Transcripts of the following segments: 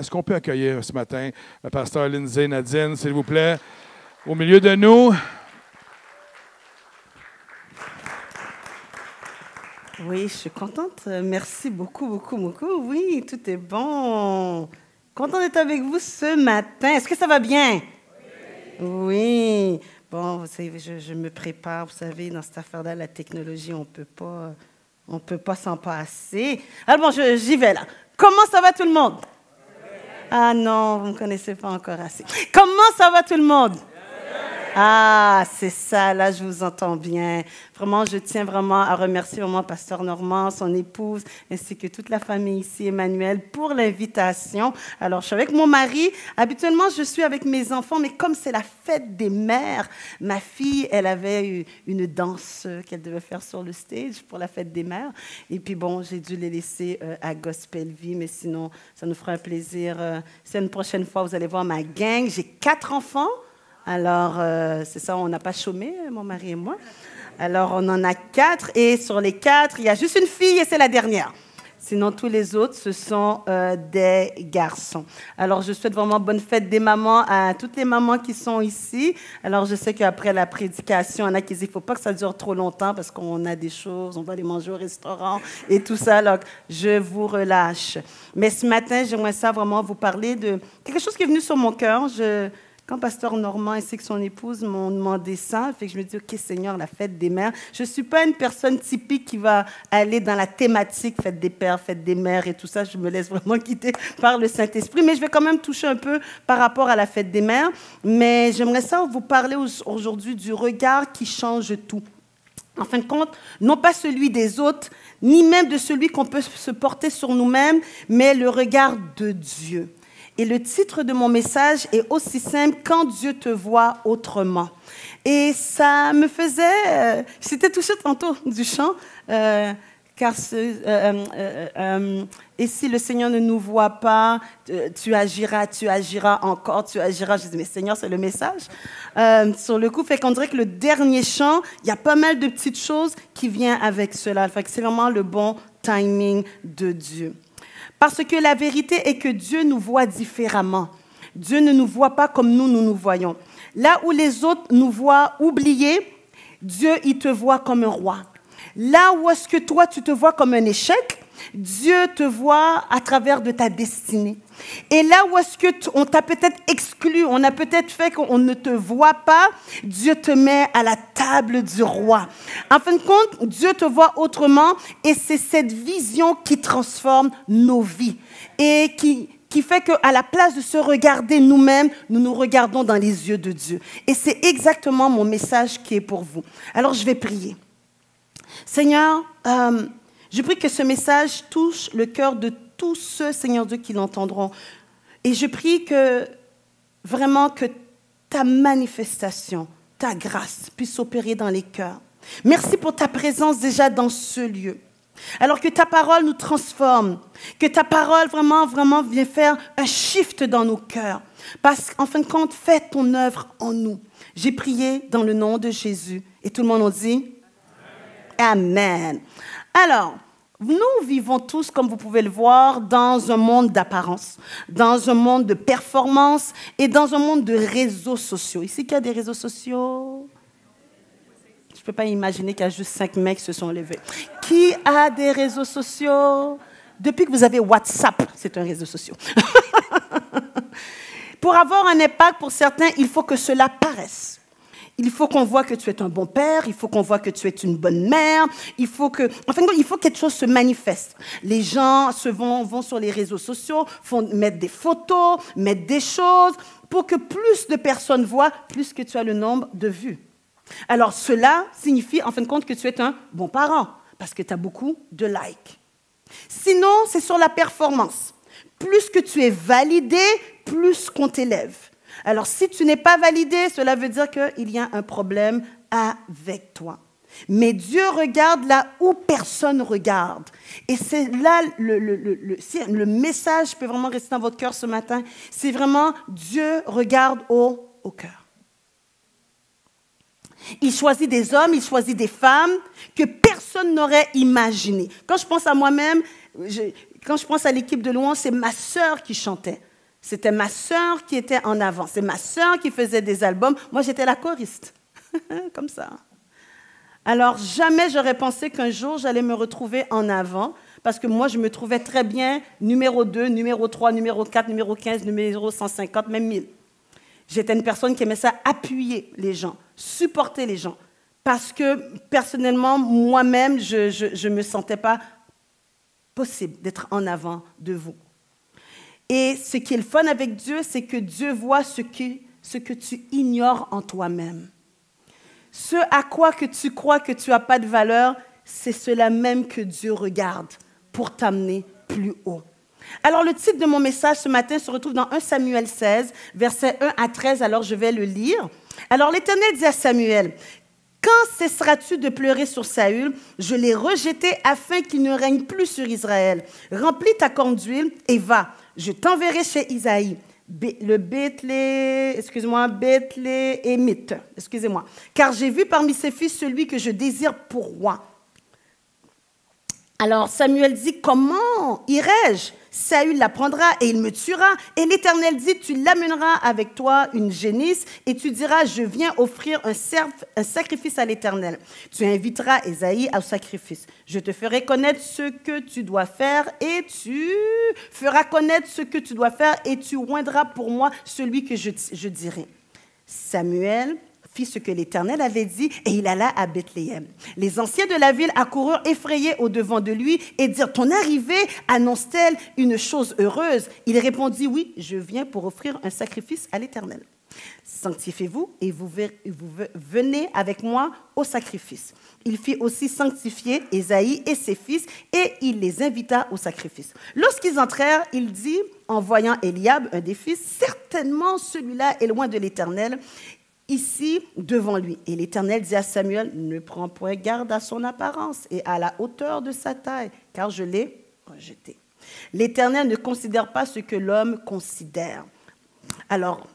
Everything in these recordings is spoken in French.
Est-ce qu'on peut accueillir ce matin le pasteur Lindsay Nadine, s'il vous plaît, au milieu de nous? Oui, je suis contente. Merci beaucoup, beaucoup, beaucoup. Oui, tout est bon. Content d'être avec vous ce matin. Est-ce que ça va bien? Oui. Bon, vous savez, je me prépare. Vous savez, dans cette affaire-là, la technologie, on peut pas s'en passer. Alors bon, j'y vais là. Comment ça va tout le monde? Ah non, vous ne me connaissez pas encore assez. Comment ça va tout le monde? Ah, c'est ça, là, je vous entends bien. Vraiment, je tiens vraiment à remercier vraiment Pasteur Normand, son épouse, ainsi que toute la famille ici, Emmanuel, pour l'invitation. Alors, je suis avec mon mari. Habituellement, je suis avec mes enfants, mais comme c'est la fête des mères, ma fille, elle avait une danse qu'elle devait faire sur le stage pour la fête des mères. Et puis, bon, j'ai dû les laisser à Gospel Vie, mais sinon, ça nous fera un plaisir. C'est une prochaine fois, vous allez voir ma gang. J'ai 4 enfants. Alors, c'est ça, on n'a pas chômé, mon mari et moi. Alors, on en a 4, et sur les 4, il y a juste une fille, et c'est la dernière. Sinon, tous les autres, ce sont des garçons. Alors, je souhaite vraiment bonne fête des mamans à toutes les mamans qui sont ici. Alors, je sais qu'après la prédication, il y en a qui disent qu'il ne faut pas que ça dure trop longtemps parce qu'on a des choses, on va aller manger au restaurant et tout ça. Alors, je vous relâche. Mais ce matin, j'aimerais ça vraiment vous parler de quelque chose qui est venu sur mon cœur. Quand Pasteur Normand ainsi que son épouse m'ont demandé ça, fait que je me dis, OK, Seigneur, la fête des mères. Je ne suis pas une personne typique qui va aller dans la thématique fête des pères, fête des mères et tout ça. Je me laisse vraiment guider par le Saint-Esprit. Mais je vais quand même toucher un peu par rapport à la fête des mères. Mais j'aimerais ça vous parler aujourd'hui du regard qui change tout. En fin de compte, non pas celui des autres, ni même de celui qu'on peut se porter sur nous-mêmes, mais le regard de Dieu. Et le titre de mon message est aussi simple, « Quand Dieu te voit autrement ». Et ça me faisait... J'étais touchée tantôt du chant, car et si le Seigneur ne nous voit pas, tu agiras encore, tu agiras. Je dis, mais Seigneur, c'est le message. Sur le coup, fait qu'on dirait que le dernier chant, il y a pas mal de petites choses qui viennent avec cela. Fait que c'est vraiment le bon timing de Dieu. Parce que la vérité est que Dieu nous voit différemment. Dieu ne nous voit pas comme nous nous voyons. Là où les autres nous voient oubliés, Dieu, il te voit comme un roi. Là où est-ce que toi, tu te vois comme un échec, Dieu te voit à travers de ta destinée. Et là où est-ce qu'on t'a peut-être exclu, on a peut-être fait qu'on ne te voit pas, Dieu te met à la table du roi. En fin de compte, Dieu te voit autrement et c'est cette vision qui transforme nos vies et qui fait qu'à la place de se regarder nous-mêmes, nous nous regardons dans les yeux de Dieu. Et c'est exactement mon message qui est pour vous. Alors, je vais prier. Seigneur, je prie que ce message touche le cœur de tous ceux, Seigneur Dieu, qui l'entendront. Et je prie que vraiment que ta manifestation, ta grâce puisse opérer dans les cœurs. Merci pour ta présence déjà dans ce lieu. Alors que ta parole nous transforme, que ta parole vraiment, vraiment vient faire un shift dans nos cœurs. Parce qu'en fin de compte, fais ton œuvre en nous. J'ai prié dans le nom de Jésus. Et tout le monde a dit Amen. Alors, nous vivons tous, comme vous pouvez le voir, dans un monde d'apparence, dans un monde de performance et dans un monde de réseaux sociaux. Ici, qu'il y a des réseaux sociaux? Je ne peux pas imaginer qu'il y a juste 5 mecs qui se sont levés. Qui a des réseaux sociaux? Depuis que vous avez WhatsApp, c'est un réseau social. Pour avoir un impact pour certains, il faut que cela paraisse. Il faut qu'on voit que tu es un bon père, il faut qu'on voit que tu es une bonne mère, il faut que quelque chose se manifeste. Les gens vont sur les réseaux sociaux, mettre des photos, mettre des choses, pour que plus de personnes voient, plus que tu as le nombre de vues. Alors cela signifie en fin de compte que tu es un bon parent, parce que tu as beaucoup de likes. Sinon, c'est sur la performance. Plus que tu es validé, plus qu'on t'élève. Alors, si tu n'es pas validé, cela veut dire qu'il y a un problème avec toi. Mais Dieu regarde là où personne ne regarde. Et c'est là, si le message peut vraiment rester dans votre cœur ce matin, c'est vraiment Dieu regarde au cœur. Il choisit des hommes, il choisit des femmes que personne n'aurait imaginé. Quand je pense à moi-même, quand je pense à l'équipe de louange, c'est ma sœur qui chantait. C'était ma sœur qui était en avant. C'est ma sœur qui faisait des albums. Moi, j'étais la choriste. Comme ça. Alors, jamais j'aurais pensé qu'un jour, j'allais me retrouver en avant, parce que moi, je me trouvais très bien numéro 2, numéro 3, numéro 4, numéro 15, numéro 150, même 1000. J'étais une personne qui aimait ça, appuyer les gens, supporter les gens, parce que, personnellement, moi-même, je ne me sentais pas possible d'être en avant de vous. Et ce qui est le fun avec Dieu, c'est que Dieu voit ce que tu ignores en toi-même. Ce à quoi que tu crois que tu n'as pas de valeur, c'est cela même que Dieu regarde pour t'amener plus haut. Alors, le titre de mon message ce matin se retrouve dans 1 Samuel 16, versets 1 à 13. Alors, je vais le lire. Alors, l'Éternel dit à Samuel, « Quand cesseras-tu de pleurer sur Saül? Je l'ai rejeté afin qu'il ne règne plus sur Israël. Remplis ta corne d'huile et va. Je t'enverrai chez Isaïe. » Le Bethléemite, excusez-moi. Car j'ai vu parmi ses fils celui que je désire pour roi. Alors Samuel dit, comment irai-je? Saül l'apprendra et il me tuera. Et l'Éternel dit, tu l'amèneras avec toi une génisse et tu diras, je viens offrir un sacrifice à l'Éternel. Tu inviteras Isaïe au sacrifice. Je te ferai connaître ce que tu dois faire et tu feras connaître ce que tu dois faire et tu oindras pour moi celui que je dirai. Samuel fit ce que l'Éternel avait dit et il alla à Bethléem. Les anciens de la ville accoururent effrayés au-devant de lui et dirent, ton arrivée annonce-t-elle une chose heureuse? Il répondit, oui, je viens pour offrir un sacrifice à l'Éternel. Sanctifiez-vous et vous venez avec moi au sacrifice. Il fit aussi sanctifier Isaïe et ses fils et il les invita au sacrifice. Lorsqu'ils entrèrent, il dit, en voyant Eliab, un des fils, certainement celui-là est loin de l'Éternel, ici devant lui. Et l'Éternel dit à Samuel, ne prends point garde à son apparence et à la hauteur de sa taille, car je l'ai rejeté. L'Éternel ne considère pas ce que l'homme considère. Alors,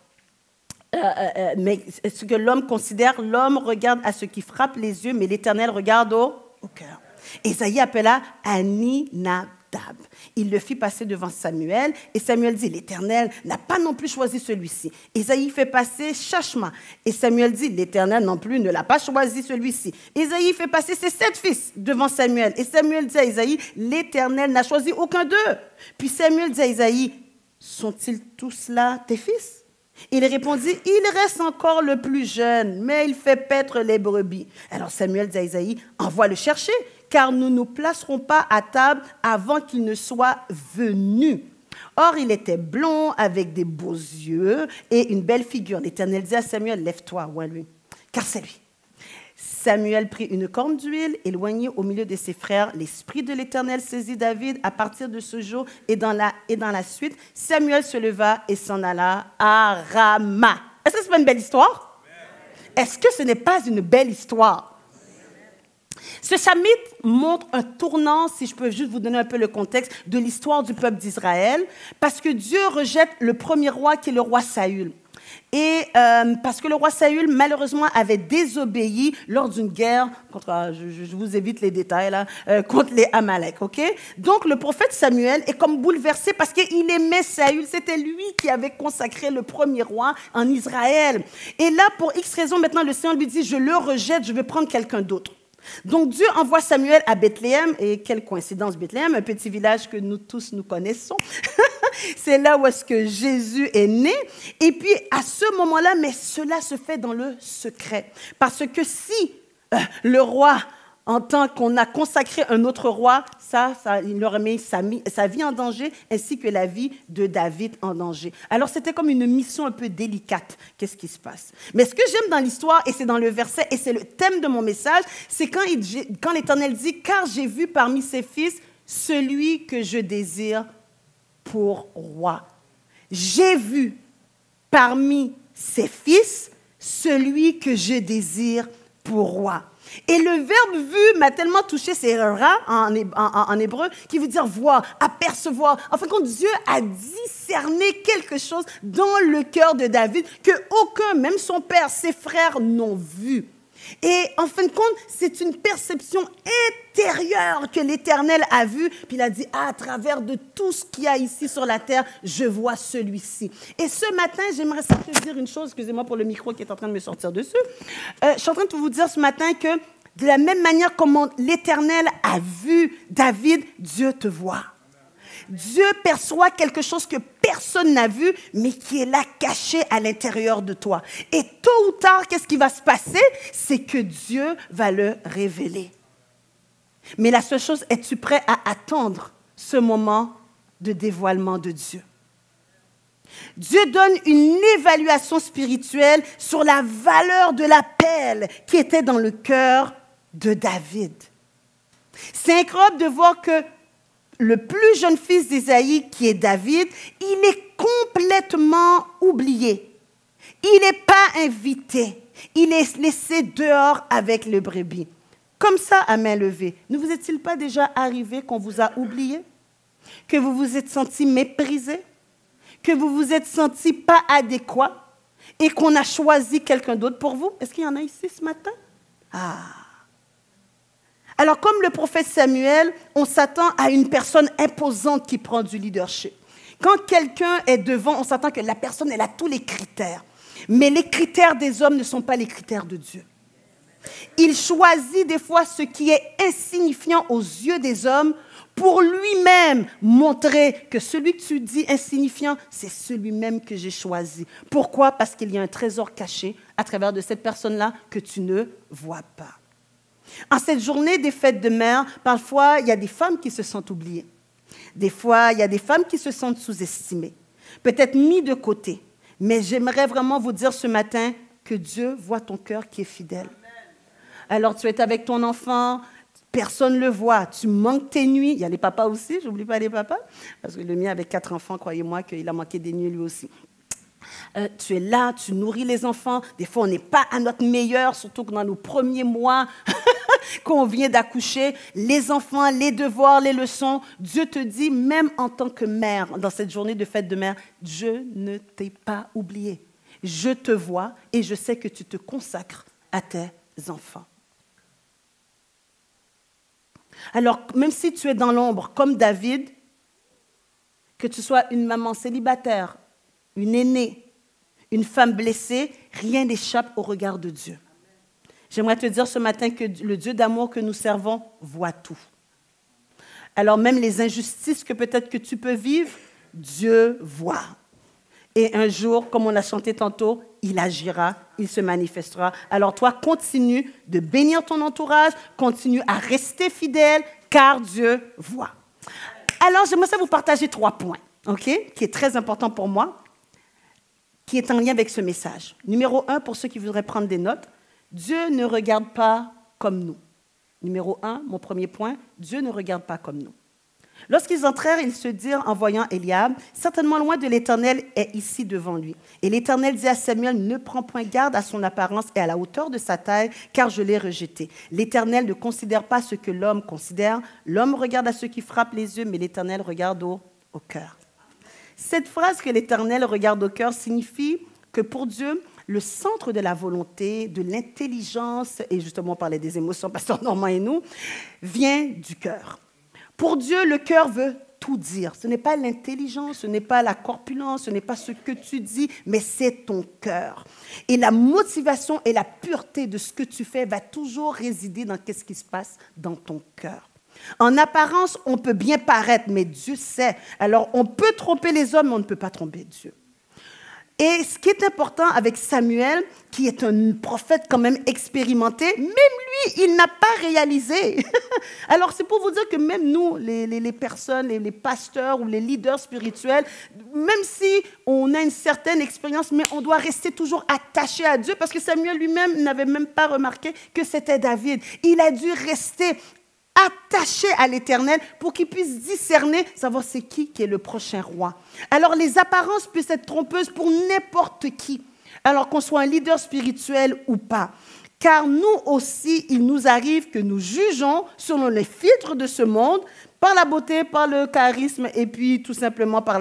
mais ce que l'homme considère, l'homme regarde à ce qui frappe les yeux, mais l'Éternel regarde au cœur. Ésaïe appela Aminadab. Il le fit passer devant Samuel, et Samuel dit, l'Éternel n'a pas non plus choisi celui-ci. Ésaïe fait passer Shashma, et Samuel dit, l'Éternel non plus ne l'a pas choisi celui-ci. Ésaïe fait passer ses 7 fils devant Samuel, et Samuel dit à Ésaïe, l'Éternel n'a choisi aucun d'eux. Puis Samuel dit à Ésaïe, sont-ils tous là tes fils? Il répondit, il reste encore le plus jeune, mais il fait paître les brebis. Alors Samuel dit à Ésaïe, envoie le chercher, car nous ne nous placerons pas à table avant qu'il ne soit venu. Or, il était blond, avec des beaux yeux et une belle figure. L'Éternel dit à Samuel, lève-toi, oins-lui, car c'est lui. Samuel prit une corne d'huile, éloigné au milieu de ses frères. L'Esprit de l'Éternel saisit David à partir de ce jour et dans la suite. Samuel se leva et s'en alla à Rama. Est-ce que ce n'est pas une belle histoire? Est-ce que ce n'est pas une belle histoire? Ce chapitre montre un tournant, si je peux juste vous donner un peu le contexte, de l'histoire du peuple d'Israël, parce que Dieu rejette le premier roi qui est le roi Saül. Et parce que le roi Saül, malheureusement, avait désobéi lors d'une guerre, je vous évite les détails là, contre les Amalek, ok? Donc le prophète Samuel est comme bouleversé parce qu'il aimait Saül, c'était lui qui avait consacré le premier roi en Israël. Et là, pour X raison, maintenant le Seigneur lui dit, je le rejette, je vais prendre quelqu'un d'autre. Donc Dieu envoie Samuel à Bethléem, et quelle coïncidence Bethléem, un petit village que nous tous nous connaissons. C'est là où est-ce que Jésus est né. Et puis à ce moment-là, mais cela se fait dans le secret. Parce que si le roi, en tant qu'on a consacré un autre roi, il aurait mis sa vie en danger, ainsi que la vie de David en danger. Alors, c'était comme une mission un peu délicate. Qu'est-ce qui se passe? Mais ce que j'aime dans l'histoire, et c'est dans le verset, et c'est le thème de mon message, c'est quand l'Éternel dit « Car j'ai vu parmi ses fils celui que je désire pour roi. » J'ai vu parmi ses fils celui que je désire pour roi. Et le verbe « vu » m'a tellement touché, c'est « ra » en hébreu, qui veut dire « voir »,« apercevoir ». En fin de compte, Dieu a discerné quelque chose dans le cœur de David que aucun, même son père, ses frères, n'ont vu. Et en fin de compte, c'est une perception intérieure que l'Éternel a vue. Puis il a dit, à travers de tout ce qu'il y a ici sur la terre, je vois celui-ci. Et ce matin, j'aimerais te dire une chose, excusez-moi pour le micro qui est en train de me sortir dessus. Je suis en train de vous dire ce matin que de la même manière comment l'Éternel a vu David, Dieu te voit. Dieu perçoit quelque chose que personne n'a vu, mais qui est là caché à l'intérieur de toi. Et tôt ou tard, qu'est-ce qui va se passer? C'est que Dieu va le révéler. Mais la seule chose, es-tu prêt à attendre ce moment de dévoilement de Dieu? Dieu donne une évaluation spirituelle sur la valeur de l'appel qui était dans le cœur de David. C'est incroyable de voir que le plus jeune fils d'Ésaïe, qui est David, il est complètement oublié. Il n'est pas invité. Il est laissé dehors avec le brebis. Comme ça, à main levée. Ne vous est-il pas déjà arrivé qu'on vous a oublié? Que vous vous êtes senti méprisé? Que vous vous êtes senti pas adéquat? Et qu'on a choisi quelqu'un d'autre pour vous? Est-ce qu'il y en a ici ce matin? Ah! Alors, comme le prophète Samuel, on s'attend à une personne imposante qui prend du leadership. Quand quelqu'un est devant, on s'attend que la personne, elle a tous les critères. Mais les critères des hommes ne sont pas les critères de Dieu. Il choisit des fois ce qui est insignifiant aux yeux des hommes pour lui-même montrer que celui que tu dis insignifiant, c'est celui-même que j'ai choisi. Pourquoi? Parce qu'il y a un trésor caché à travers de cette personne-là que tu ne vois pas. En cette journée des fêtes de mère, parfois, il y a des femmes qui se sentent oubliées. Des fois, il y a des femmes qui se sentent sous-estimées, peut-être mises de côté. Mais j'aimerais vraiment vous dire ce matin que Dieu voit ton cœur qui est fidèle. Alors, tu es avec ton enfant, personne ne le voit, tu manques tes nuits. Il y a les papas aussi, j'oublie pas les papas, parce que le mien avec 4 enfants, croyez-moi qu'il a manqué des nuits lui aussi. Tu es là, tu nourris les enfants. Des fois, on n'est pas à notre meilleur, surtout que dans nos premiers mois, quand on vient d'accoucher, les enfants, les devoirs, les leçons. Dieu te dit, même en tant que mère, dans cette journée de fête de mère, je ne t'ai pas oublié. Je te vois et je sais que tu te consacres à tes enfants. Alors, même si tu es dans l'ombre, comme David, que tu sois une maman célibataire, une aînée, une femme blessée, rien n'échappe au regard de Dieu. J'aimerais te dire ce matin que le Dieu d'amour que nous servons voit tout. Alors même les injustices que peut-être que tu peux vivre, Dieu voit. Et un jour, comme on a chanté tantôt, il agira, il se manifestera. Alors toi, continue de bénir ton entourage, continue à rester fidèle, car Dieu voit. Alors j'aimerais vous partager 3 points, ok, qui est très important pour moi, qui est en lien avec ce message. Numéro 1, pour ceux qui voudraient prendre des notes, Dieu ne regarde pas comme nous. Numéro 1, mon premier point, Dieu ne regarde pas comme nous. Lorsqu'ils entrèrent, ils se dirent en voyant Eliab, certainement loin de l'Éternel est ici devant lui. Et l'Éternel dit à Samuel, ne prends point garde à son apparence et à la hauteur de sa taille, car je l'ai rejeté. L'Éternel ne considère pas ce que l'homme considère. L'homme regarde à ceux qui frappent les yeux, mais l'Éternel regarde au cœur. Cette phrase que l'Éternel regarde au cœur signifie que pour Dieu, le centre de la volonté, de l'intelligence, et justement on parlait des émotions, Pasteur Normand et nous, vient du cœur. Pour Dieu, le cœur veut tout dire. Ce n'est pas l'intelligence, ce n'est pas la corpulence, ce n'est pas ce que tu dis, mais c'est ton cœur. Et la motivation et la pureté de ce que tu fais va toujours résider dans ce qui se passe dans ton cœur. En apparence, on peut bien paraître, mais Dieu sait. Alors, on peut tromper les hommes, mais on ne peut pas tromper Dieu. Et ce qui est important avec Samuel, qui est un prophète quand même expérimenté, même lui, il n'a pas réalisé. Alors, c'est pour vous dire que même nous, les personnes, les pasteurs ou les leaders spirituels, même si on a une certaine expérience, mais on doit rester toujours attaché à Dieu, parce que Samuel lui-même n'avait même pas remarqué que c'était David. Il a dû rester attaché à l'Éternel pour qu'il puisse discerner, savoir c'est qui est le prochain roi. Alors, les apparences peuvent être trompeuses pour n'importe qui, alors qu'on soit un leader spirituel ou pas. Car nous aussi, il nous arrive que nous jugeons selon les filtres de ce monde, Par la beauté, par le charisme et puis tout simplement par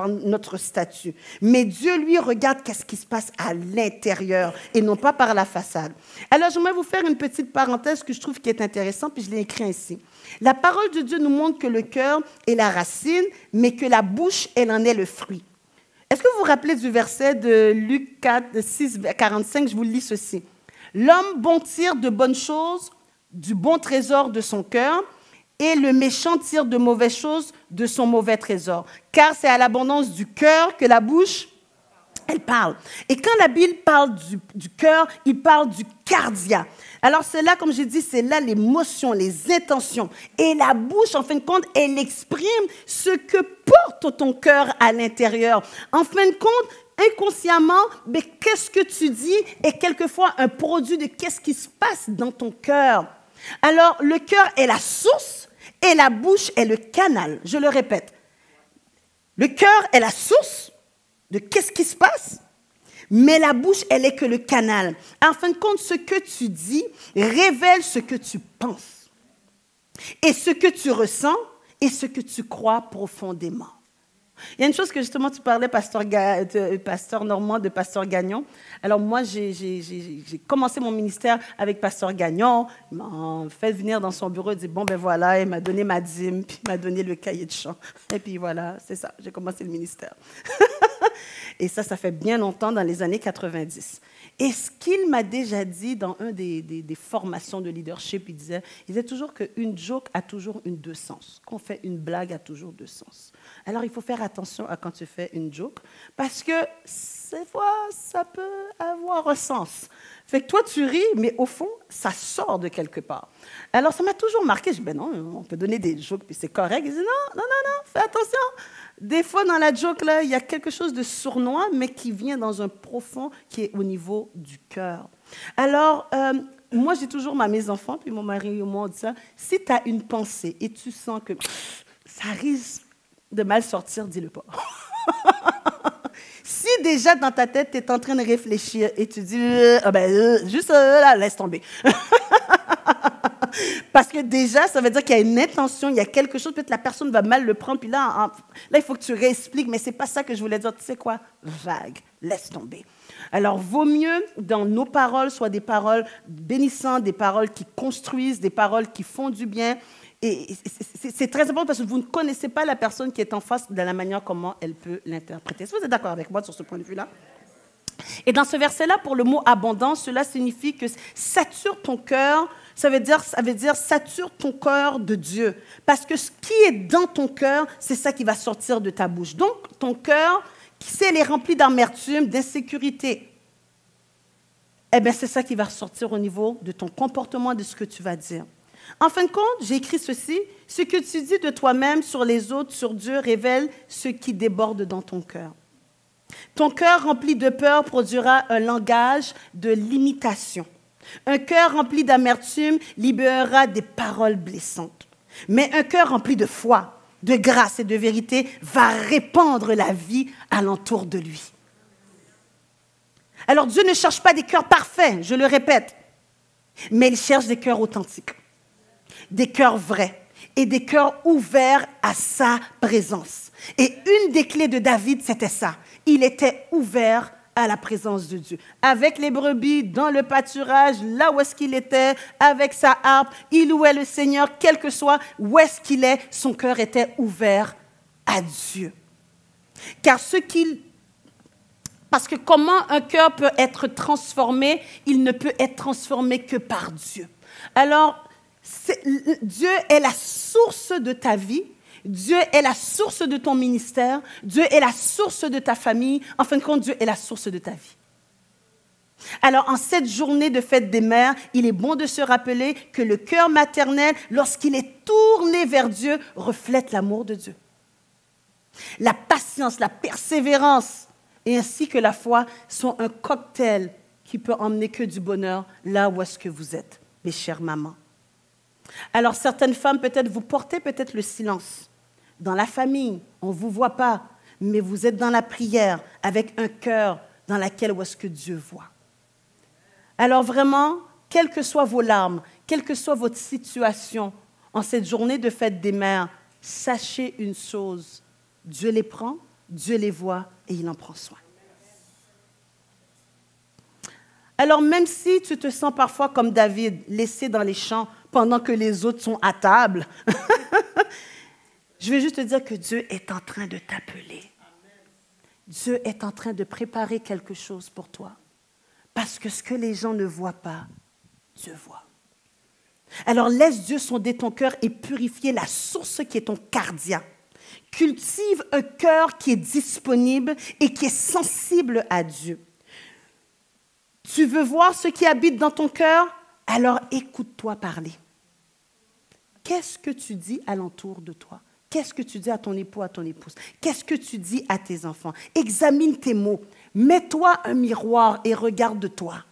notre statut. Mais Dieu, lui, regarde qu'est-ce qui se passe à l'intérieur et non pas par la façade. Alors, j'aimerais vous faire une petite parenthèse que je trouve qui est intéressante, puis je l'ai écrit ici. La parole de Dieu nous montre que le cœur est la racine, mais que la bouche, elle en est le fruit. Est-ce que vous vous rappelez du verset de Luc 4, 6, 45? Je vous lis ceci. L'homme bon tire de bonnes choses du bon trésor de son cœur, et le méchant tire de mauvaises choses de son mauvais trésor. Car c'est à l'abondance du cœur que la bouche, elle parle. Et quand la Bible parle du cœur, il parle du cardia. Alors c'est là, comme j'ai dit, c'est là l'émotion, les intentions. Et la bouche, en fin de compte, elle exprime ce que porte ton cœur à l'intérieur. En fin de compte, inconsciemment, mais qu'est-ce que tu dis est quelquefois un produit de qu'est-ce qui se passe dans ton cœur. Alors, le cœur est la source et la bouche est le canal. Je le répète. Le cœur est la source de qu'est-ce qui se passe, mais la bouche, elle est que le canal. En fin de compte, ce que tu dis révèle ce que tu penses et ce que tu ressens et ce que tu crois profondément. Il y a une chose que justement tu parlais, pasteur Normand, de pasteur Gagnon. Alors moi, j'ai commencé mon ministère avec pasteur Gagnon. Il m'a fait venir dans son bureau, il dit, bon ben voilà, il m'a donné ma dîme, puis il m'a donné le cahier de chant. Et puis voilà, c'est ça, j'ai commencé le ministère. Et ça fait bien longtemps, dans les années 90. Et ce qu'il m'a déjà dit dans une des formations de leadership, il disait toujours qu'une joke a toujours deux sens. Qu'on fait une blague a toujours deux sens. Alors, il faut faire attention à quand tu fais une joke, parce que des fois, ça peut avoir un sens. Fait que toi, tu ris, mais au fond, ça sort de quelque part. Alors, ça m'a toujours marqué. Je dis, ben non, on peut donner des jokes, puis c'est correct. Il dit, non, fais attention. Des fois, dans la joke, là, il y a quelque chose de sournois, mais qui vient dans un profond qui est au niveau du cœur. Alors, moi, j'ai toujours mes enfants, puis mon mari et moi, on dit ça. Si tu as une pensée et tu sens que ça risque de mal sortir, dis-le pas. Si déjà dans ta tête, tu es en train de réfléchir et tu dis, juste là, laisse tomber. Parce que déjà, ça veut dire qu'il y a une intention, il y a quelque chose, peut-être la personne va mal le prendre, puis là, il faut que tu réexpliques, mais ce n'est pas ça que je voulais dire. Tu sais quoi? Vague, laisse tomber. Alors, vaut mieux, dans nos paroles, soit des paroles bénissantes, des paroles qui construisent, des paroles qui font du bien. Et c'est très important parce que vous ne connaissez pas la personne qui est en face de la manière comment elle peut l'interpréter. Est-ce que vous êtes d'accord avec moi sur ce point de vue-là? Et dans ce verset-là, pour le mot abondance, cela signifie que sature ton cœur, ça veut dire sature ton cœur de Dieu. Parce que ce qui est dans ton cœur, c'est ça qui va sortir de ta bouche. Donc, ton cœur, si elle est remplie d'amertume, d'insécurité, eh bien, c'est ça qui va ressortir au niveau de ton comportement, de ce que tu vas dire. En fin de compte, j'ai écrit ceci, ce que tu dis de toi-même sur les autres, sur Dieu, révèle ce qui déborde dans ton cœur. Ton cœur rempli de peur produira un langage de limitation. Un cœur rempli d'amertume libérera des paroles blessantes. Mais un cœur rempli de foi, de grâce et de vérité va répandre la vie alentour de lui. Alors Dieu ne cherche pas des cœurs parfaits, je le répète, mais il cherche des cœurs authentiques, des cœurs vrais et des cœurs ouverts à sa présence. Et une des clés de David, c'était ça. Il était ouvert à la présence de Dieu. Avec les brebis, dans le pâturage, là où est-ce qu'il était, avec sa harpe, il louait le Seigneur, quel que soit où est-ce qu'il est, son cœur était ouvert à Dieu. Parce que comment un cœur peut être transformé? Il ne peut être transformé que par Dieu. Alors, Dieu est la source de ta vie. Dieu est la source de ton ministère. Dieu est la source de ta famille. En fin de compte, Dieu est la source de ta vie. Alors, en cette journée de fête des mères, il est bon de se rappeler que le cœur maternel, lorsqu'il est tourné vers Dieu, reflète l'amour de Dieu. La patience, la persévérance et ainsi que la foi sont un cocktail qui peut emmener que du bonheur là où est-ce que vous êtes, mes chères mamans. Alors, certaines femmes, peut-être, vous portez peut-être le silence. Dans la famille, on ne vous voit pas, mais vous êtes dans la prière avec un cœur dans lequel où est-ce que Dieu voit. Alors vraiment, quelles que soient vos larmes, quelle que soit votre situation, En cette journée de fête des mères, sachez une chose, Dieu les prend, Dieu les voit et il en prend soin. Alors même si tu te sens parfois comme David, laissé dans les champs pendant que les autres sont à table, je vais juste te dire que Dieu est en train de t'appeler. Dieu est en train de préparer quelque chose pour toi. Parce que ce que les gens ne voient pas, Dieu voit. Alors laisse Dieu sonder ton cœur et purifier la source qui est ton cardia. Cultive un cœur qui est disponible et qui est sensible à Dieu. Tu veux voir ce qui habite dans ton cœur? Alors écoute-toi parler. Qu'est-ce que tu dis alentour de toi? Qu'est-ce que tu dis à ton époux, à ton épouse? Qu'est-ce que tu dis à tes enfants? Examine tes mots. Mets-toi un miroir et regarde-toi.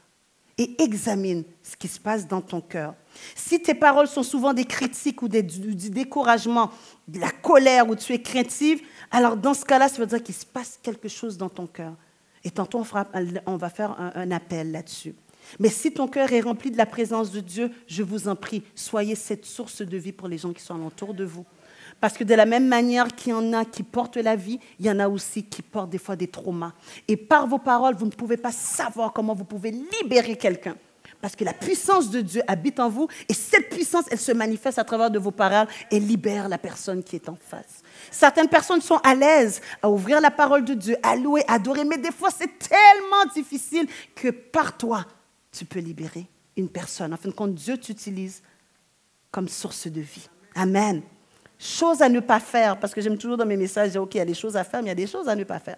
Et examine ce qui se passe dans ton cœur. Si tes paroles sont souvent des critiques ou du découragement, de la colère ou tu es craintive, alors dans ce cas-là, ça veut dire qu'il se passe quelque chose dans ton cœur. Et tantôt, on va faire un appel là-dessus. Mais si ton cœur est rempli de la présence de Dieu, je vous en prie, soyez cette source de vie pour les gens qui sont alentour de vous. Parce que de la même manière qu'il y en a qui portent la vie, il y en a aussi qui portent des fois des traumas. Et par vos paroles, vous ne pouvez pas savoir comment vous pouvez libérer quelqu'un. Parce que la puissance de Dieu habite en vous et cette puissance, elle se manifeste à travers de vos paroles et libère la personne qui est en face. Certaines personnes sont à l'aise à ouvrir la parole de Dieu, à louer, à adorer, mais des fois, c'est tellement difficile que par toi, tu peux libérer une personne. En fin de compte, Dieu t'utilise comme source de vie. Amen. Chose à ne pas faire, parce que j'aime toujours dans mes messages dire, OK, il y a des choses à faire, mais il y a des choses à ne pas faire.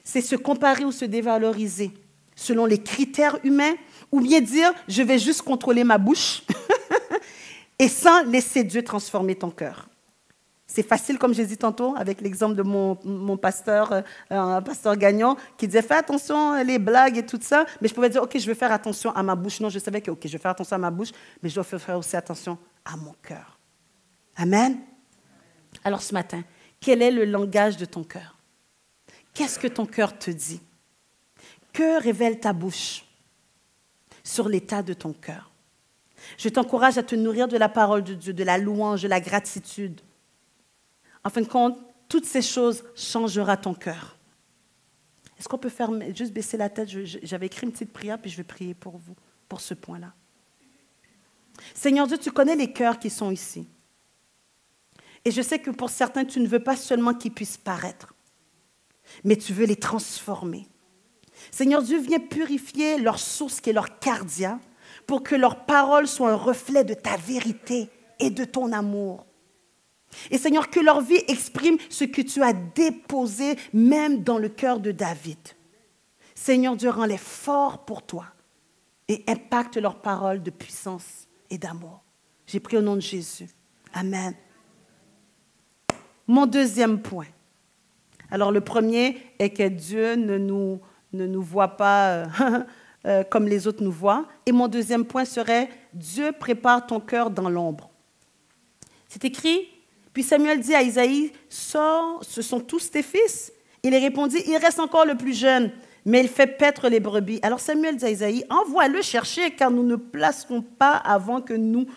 C'est se comparer ou se dévaloriser selon les critères humains, ou bien dire, je vais juste contrôler ma bouche et sans laisser Dieu transformer ton cœur. C'est facile, comme j'ai dit tantôt, avec l'exemple de mon pasteur, pasteur Gagnon, qui disait, fais attention les blagues et tout ça, mais je pouvais dire, OK, je vais faire attention à ma bouche. Non, je savais que, OK, je vais faire attention à ma bouche, mais je dois faire aussi attention à mon cœur. Amen. Alors ce matin, quel est le langage de ton cœur? Qu'est-ce que ton cœur te dit? Que révèle ta bouche sur l'état de ton cœur? Je t'encourage à te nourrir de la parole de Dieu, de la louange, de la gratitude. En fin de compte, toutes ces choses changeront ton cœur. Est-ce qu'on peut faire juste baisser la tête? J'avais écrit une petite prière, puis je vais prier pour vous, pour ce point-là. Seigneur Dieu, tu connais les cœurs qui sont ici. Et je sais que pour certains, tu ne veux pas seulement qu'ils puissent paraître, mais tu veux les transformer. Seigneur Dieu, viens purifier leur source qui est leur cardia pour que leurs paroles soient un reflet de ta vérité et de ton amour. Et Seigneur, que leur vie exprime ce que tu as déposé même dans le cœur de David. Seigneur Dieu, rends-les forts pour toi et impacte leurs paroles de puissance et d'amour. J'ai prié au nom de Jésus. Amen. Mon deuxième point. Alors, le premier est que Dieu ne nous voit pas comme les autres nous voient. Et mon deuxième point serait, Dieu prépare ton cœur dans l'ombre. C'est écrit, puis Samuel dit à Isaïe, sors, ce sont tous tes fils. Il répondit, il reste encore le plus jeune, mais il fait paître les brebis. Alors Samuel dit à Isaïe, envoie-le chercher, car nous ne placerons pas avant que nous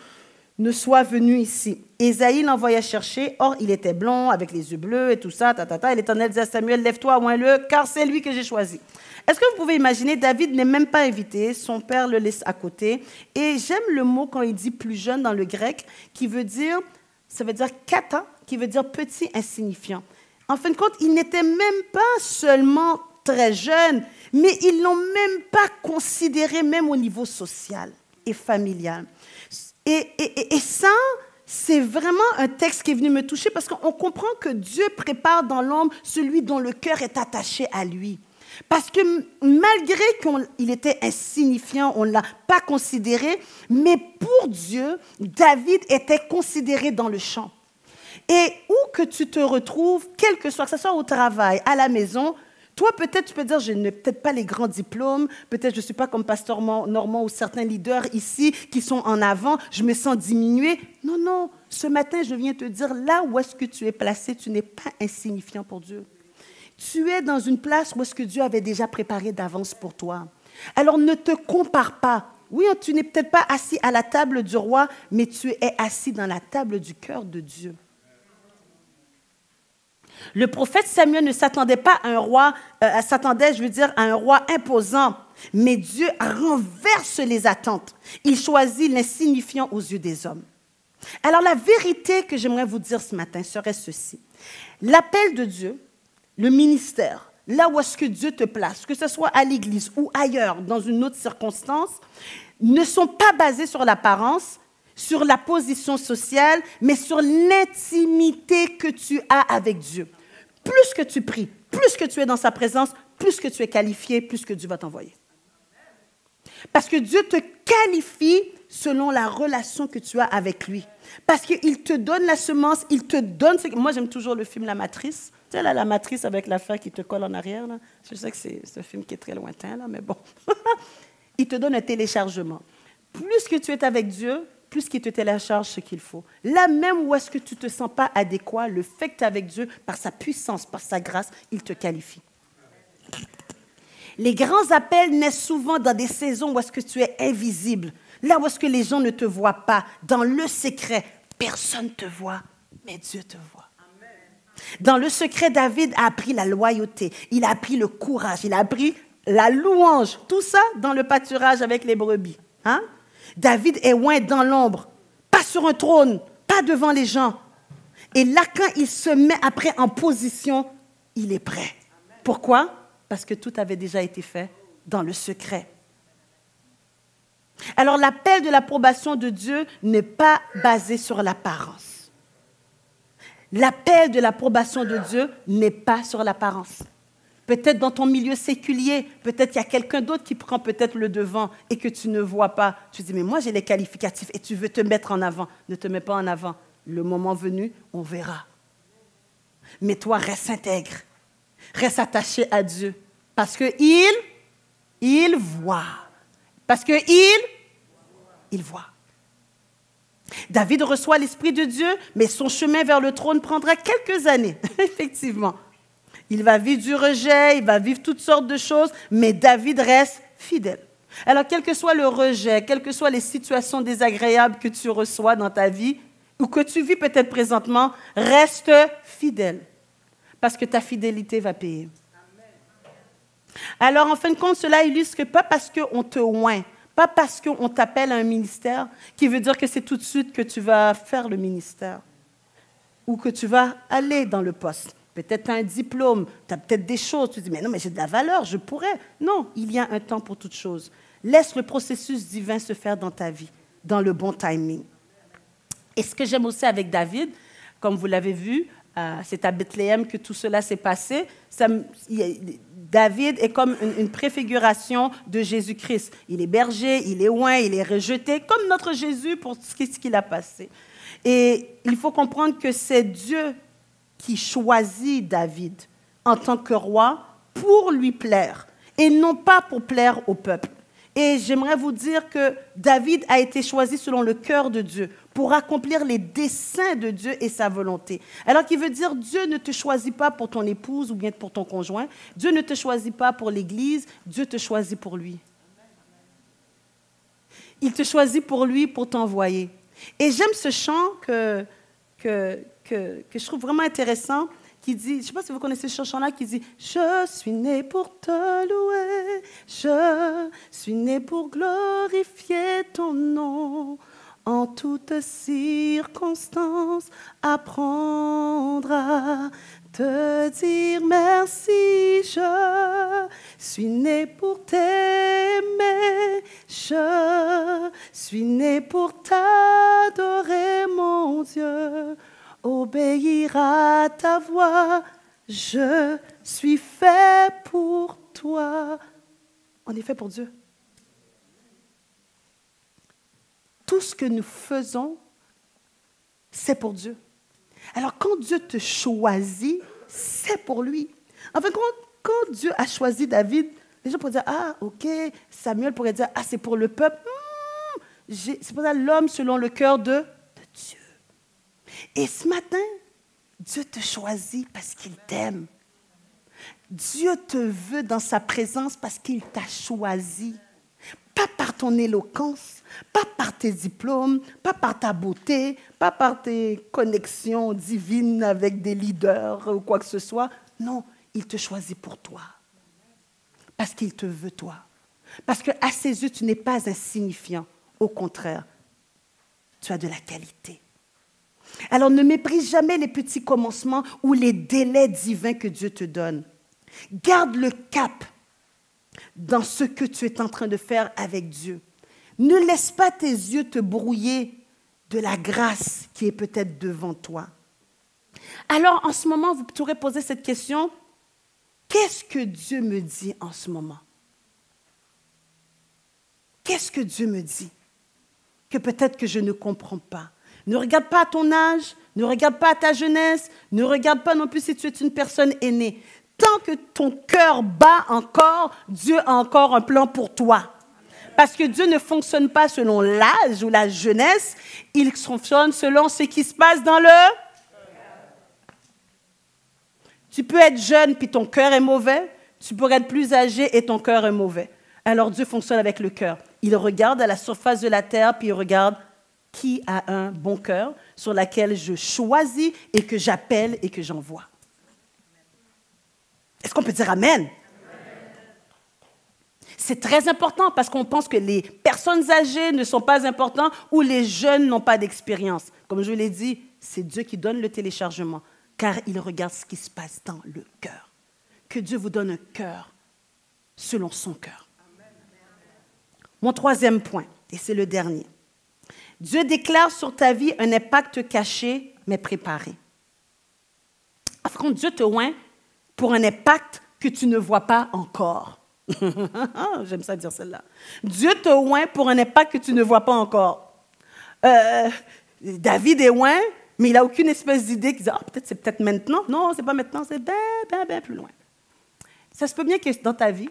ne soit venu ici. Isaïe l'envoya chercher, or il était blond, avec les yeux bleus et tout ça, et l'Éternel dit à Samuel, lève-toi, oins-le, car c'est lui que j'ai choisi. Est-ce que vous pouvez imaginer, David n'est même pas invité, son père le laisse à côté, et j'aime le mot quand il dit plus jeune dans le grec, qui veut dire, ça veut dire kata, qui veut dire petit insignifiant. En fin de compte, il n'était même pas seulement très jeune, mais ils ne l'ont même pas considéré, même au niveau social et familial. Et ça, c'est vraiment un texte qui est venu me toucher parce qu'on comprend que Dieu prépare dans l'ombre celui dont le cœur est attaché à lui. Parce que malgré qu'il était insignifiant, on ne l'a pas considéré, mais pour Dieu, David était considéré dans le champ. Et où que tu te retrouves, quel que ce soit au travail, à la maison, toi, peut-être, tu peux dire, je n'ai peut-être pas les grands diplômes, peut-être je ne suis pas comme Pasteur Normand ou certains leaders ici qui sont en avant, je me sens diminuée. Non, non, ce matin, je viens te dire, là où est-ce que tu es placé, tu n'es pas insignifiant pour Dieu. Tu es dans une place où est-ce que Dieu avait déjà préparé d'avance pour toi. Alors, ne te compare pas Oui, tu n'es peut-être pas assis à la table du roi, mais tu es assis dans la table du cœur de Dieu. Le prophète Samuel ne s'attendait pas à un roi, s'attendait, à un roi imposant, mais Dieu renverse les attentes. Il choisit l'insignifiant aux yeux des hommes. Alors la vérité que j'aimerais vous dire ce matin serait ceci. L'appel de Dieu, le ministère, là où est-ce que Dieu te place, que ce soit à l'église ou ailleurs, dans une autre circonstance, ne sont pas basés sur l'apparence, sur la position sociale, mais sur l'intimité que tu as avec Dieu. Plus que tu pries, plus que tu es dans sa présence, plus que tu es qualifié, plus que Dieu va t'envoyer. Parce que Dieu te qualifie selon la relation que tu as avec lui. Parce qu'il te donne la semence, il te donne... Moi, j'aime toujours le film La Matrice. Tu sais, là, La Matrice avec l'affaire qui te colle en arrière. Là. Je sais que c'est un film qui est très lointain, là, mais bon. Il te donne un téléchargement. Plus que tu es avec Dieu, plus qu'il te télécharge ce qu'il faut. Là même où est-ce que tu ne te sens pas adéquat, le fait que tu es avec Dieu, par sa puissance, par sa grâce, il te qualifie. Les grands appels naissent souvent dans des saisons où est-ce que tu es invisible, là où est-ce que les gens ne te voient pas, dans le secret. Personne ne te voit, mais Dieu te voit. Dans le secret, David a appris la loyauté, il a appris le courage, il a appris la louange, tout ça dans le pâturage avec les brebis. Hein? David est loin dans l'ombre, pas sur un trône, pas devant les gens. Et là, quand il se met après en position, il est prêt. Pourquoi? Parce que tout avait déjà été fait dans le secret. Alors, l'appel de l'approbation de Dieu n'est pas basé sur l'apparence. L'appel de l'approbation de Dieu n'est pas sur l'apparence. Peut-être dans ton milieu séculier, peut-être qu'il y a quelqu'un d'autre qui prend peut-être le devant et que tu ne vois pas. Tu dis, mais moi j'ai les qualificatifs et tu veux te mettre en avant. Ne te mets pas en avant. Le moment venu, on verra. Mais toi, reste intègre. Reste attaché à Dieu. Parce qu'il voit. Parce qu'il voit. David reçoit l'Esprit de Dieu, mais son chemin vers le trône prendra quelques années, effectivement. Il va vivre du rejet, il va vivre toutes sortes de choses, mais David reste fidèle. Alors, quel que soit le rejet, quelles que soient les situations désagréables que tu reçois dans ta vie, ou que tu vis peut-être présentement, reste fidèle, parce que ta fidélité va payer. Alors, en fin de compte, cela illustre que pas parce qu'on te oint, pas parce qu'on t'appelle à un ministère, qui veut dire que c'est tout de suite que tu vas faire le ministère, ou que tu vas aller dans le poste. Peut-être tu as un diplôme, tu as peut-être des choses, tu te dis, mais non, mais j'ai de la valeur, je pourrais. Non, il y a un temps pour toute chose. Laisse le processus divin se faire dans ta vie, dans le bon timing. Et ce que j'aime aussi avec David, comme vous l'avez vu, c'est à Bethléem que tout cela s'est passé. David est comme une préfiguration de Jésus-Christ. Il est berger, il est oint, il est rejeté, comme notre Jésus pour ce qu'il a passé. Et il faut comprendre que c'est Dieu qui choisit David en tant que roi pour lui plaire et non pas pour plaire au peuple. Et j'aimerais vous dire que David a été choisi selon le cœur de Dieu pour accomplir les desseins de Dieu et sa volonté. Alors qu'il veut dire, Dieu ne te choisit pas pour ton épouse ou bien pour ton conjoint. Dieu ne te choisit pas pour l'Église. Dieu te choisit pour lui. Il te choisit pour lui, pour t'envoyer. Et j'aime ce chant que je trouve vraiment intéressant, qui dit, je ne sais pas si vous connaissez ce chant-là, qui dit « Je suis né pour te louer, je suis né pour glorifier ton nom, en toutes circonstances, apprendre à te dire merci, je suis né pour t'aimer, je suis né pour t'adorer, mon Dieu. Obéir à ta voix, je suis fait pour toi. » On est fait pour Dieu. Tout ce que nous faisons, c'est pour Dieu. Alors, quand Dieu te choisit, c'est pour lui. Enfin, quand Dieu a choisi David, les gens pourraient dire, ah, ok, Samuel pourrait dire, ah, c'est pour le peuple. C'est pour ça l'homme selon le cœur de Dieu. Et ce matin, Dieu te choisit parce qu'il t'aime. Dieu te veut dans sa présence parce qu'il t'a choisi. Pas par ton éloquence, pas par tes diplômes, pas par ta beauté, pas par tes connexions divines avec des leaders ou quoi que ce soit. Non, il te choisit pour toi. Parce qu'il te veut toi. Parce qu'à ses yeux, tu n'es pas insignifiant. Au contraire, tu as de la qualité. Alors ne méprise jamais les petits commencements ou les délais divins que Dieu te donne. Garde le cap dans ce que tu es en train de faire avec Dieu. Ne laisse pas tes yeux te brouiller de la grâce qui est peut-être devant toi. Alors, en ce moment, vous pourrez poser cette question, qu'est-ce que Dieu me dit en ce moment? Qu'est-ce que Dieu me dit? Que peut-être que je ne comprends pas. Ne regarde pas à ton âge, ne regarde pas à ta jeunesse, ne regarde pas non plus si tu es une personne aînée. Tant que ton cœur bat encore, Dieu a encore un plan pour toi. Parce que Dieu ne fonctionne pas selon l'âge ou la jeunesse, il fonctionne selon ce qui se passe dans le... Tu peux être jeune puis ton cœur est mauvais, tu pourrais être plus âgé et ton cœur est mauvais. Alors Dieu fonctionne avec le cœur. Il regarde à la surface de la terre puis il regarde qui a un bon cœur sur laquelle je choisis et que j'appelle et que j'envoie. Est-ce qu'on peut dire Amen? C'est très important parce qu'on pense que les personnes âgées ne sont pas importantes ou les jeunes n'ont pas d'expérience. Comme je l'ai dit, c'est Dieu qui donne le téléchargement car il regarde ce qui se passe dans le cœur. Que Dieu vous donne un cœur selon son cœur. Mon troisième point, et c'est le dernier. Dieu déclare sur ta vie un impact caché mais préparé. En fin de compte, Dieu te oint pour un impact que tu ne vois pas encore. J'aime ça dire celle-là. Dieu te oint pour un impact que tu ne vois pas encore. David est oint, mais il n'a aucune espèce d'idée qui dit « peut-être c'est peut-être maintenant. » Non, c'est pas maintenant, c'est bien plus loin. Ça se peut bien que dans ta vie,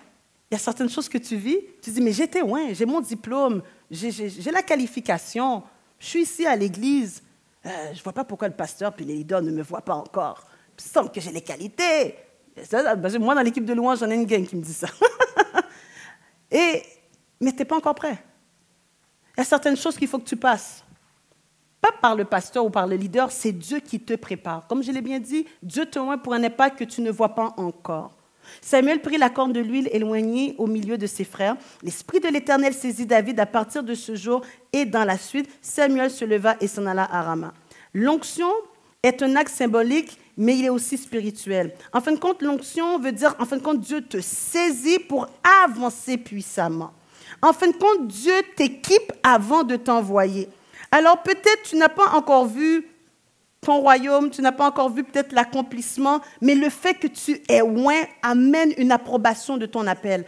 il y a certaines choses que tu vis, tu dis « mais j'étais oint, j'ai mon diplôme, j'ai la qualification, je suis ici à l'église, je ne vois pas pourquoi le pasteur et les leaders ne me voient pas encore. Il me semble que j'ai les qualités. » Moi, dans l'équipe de louange, j'en ai une gang qui me dit ça. Mais tu n'es pas encore prêt. Il y a certaines choses qu'il faut que tu passes. Pas par le pasteur ou par le leader, c'est Dieu qui te prépare. Comme je l'ai bien dit, Dieu te oint pour un impact que tu ne vois pas encore. Samuel prit la corne de l'huile éloignée au milieu de ses frères. L'Esprit de l'Éternel saisit David à partir de ce jour et dans la suite, Samuel se leva et s'en alla à Rama. L'onction est un acte symbolique, mais il est aussi spirituel. En fin de compte, l'onction veut dire, en fin de compte, Dieu te saisit pour avancer puissamment. En fin de compte, Dieu t'équipe avant de t'envoyer. Alors peut-être tu n'as pas encore vu ton royaume, tu n'as pas encore vu peut-être l'accomplissement, mais le fait que tu es loin amène une approbation de ton appel.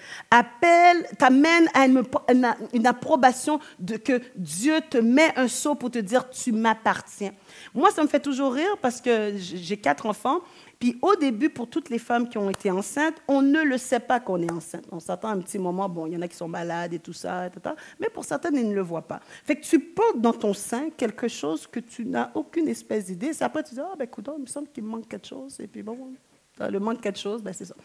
T'amène à une approbation de que Dieu te met un sceau pour te dire « tu m'appartiens ». Moi, ça me fait toujours rire parce que j'ai 4 enfants. Puis au début, pour toutes les femmes qui ont été enceintes, on ne le sait pas qu'on est enceinte. On s'attend à un petit moment, bon, il y en a qui sont malades et tout ça, etc. Mais pour certaines, ils ne le voient pas. Fait que tu portes dans ton sein quelque chose que tu n'as aucune espèce d'idée. C'est après, tu dis, écoute, il me semble qu'il me manque quelque chose. Et puis bon, le manque quelque chose, c'est ça.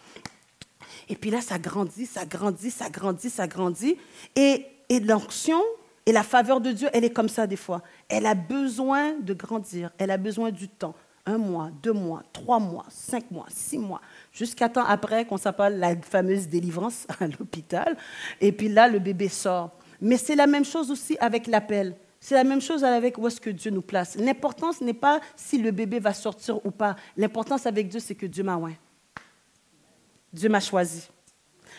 Et puis là, ça grandit, ça grandit, ça grandit, ça grandit. Et l'onction et la faveur de Dieu, elle est comme ça des fois. Elle a besoin de grandir. Elle a besoin du temps. 1 mois, 2 mois, 3 mois, 5 mois, 6 mois, jusqu'à temps après qu'on s'appelle la fameuse délivrance à l'hôpital. Et puis là, le bébé sort. Mais c'est la même chose aussi avec l'appel. C'est la même chose avec où est-ce que Dieu nous place. L'importance n'est pas si le bébé va sortir ou pas. L'importance avec Dieu, c'est que Dieu m'a oint. Dieu m'a choisi.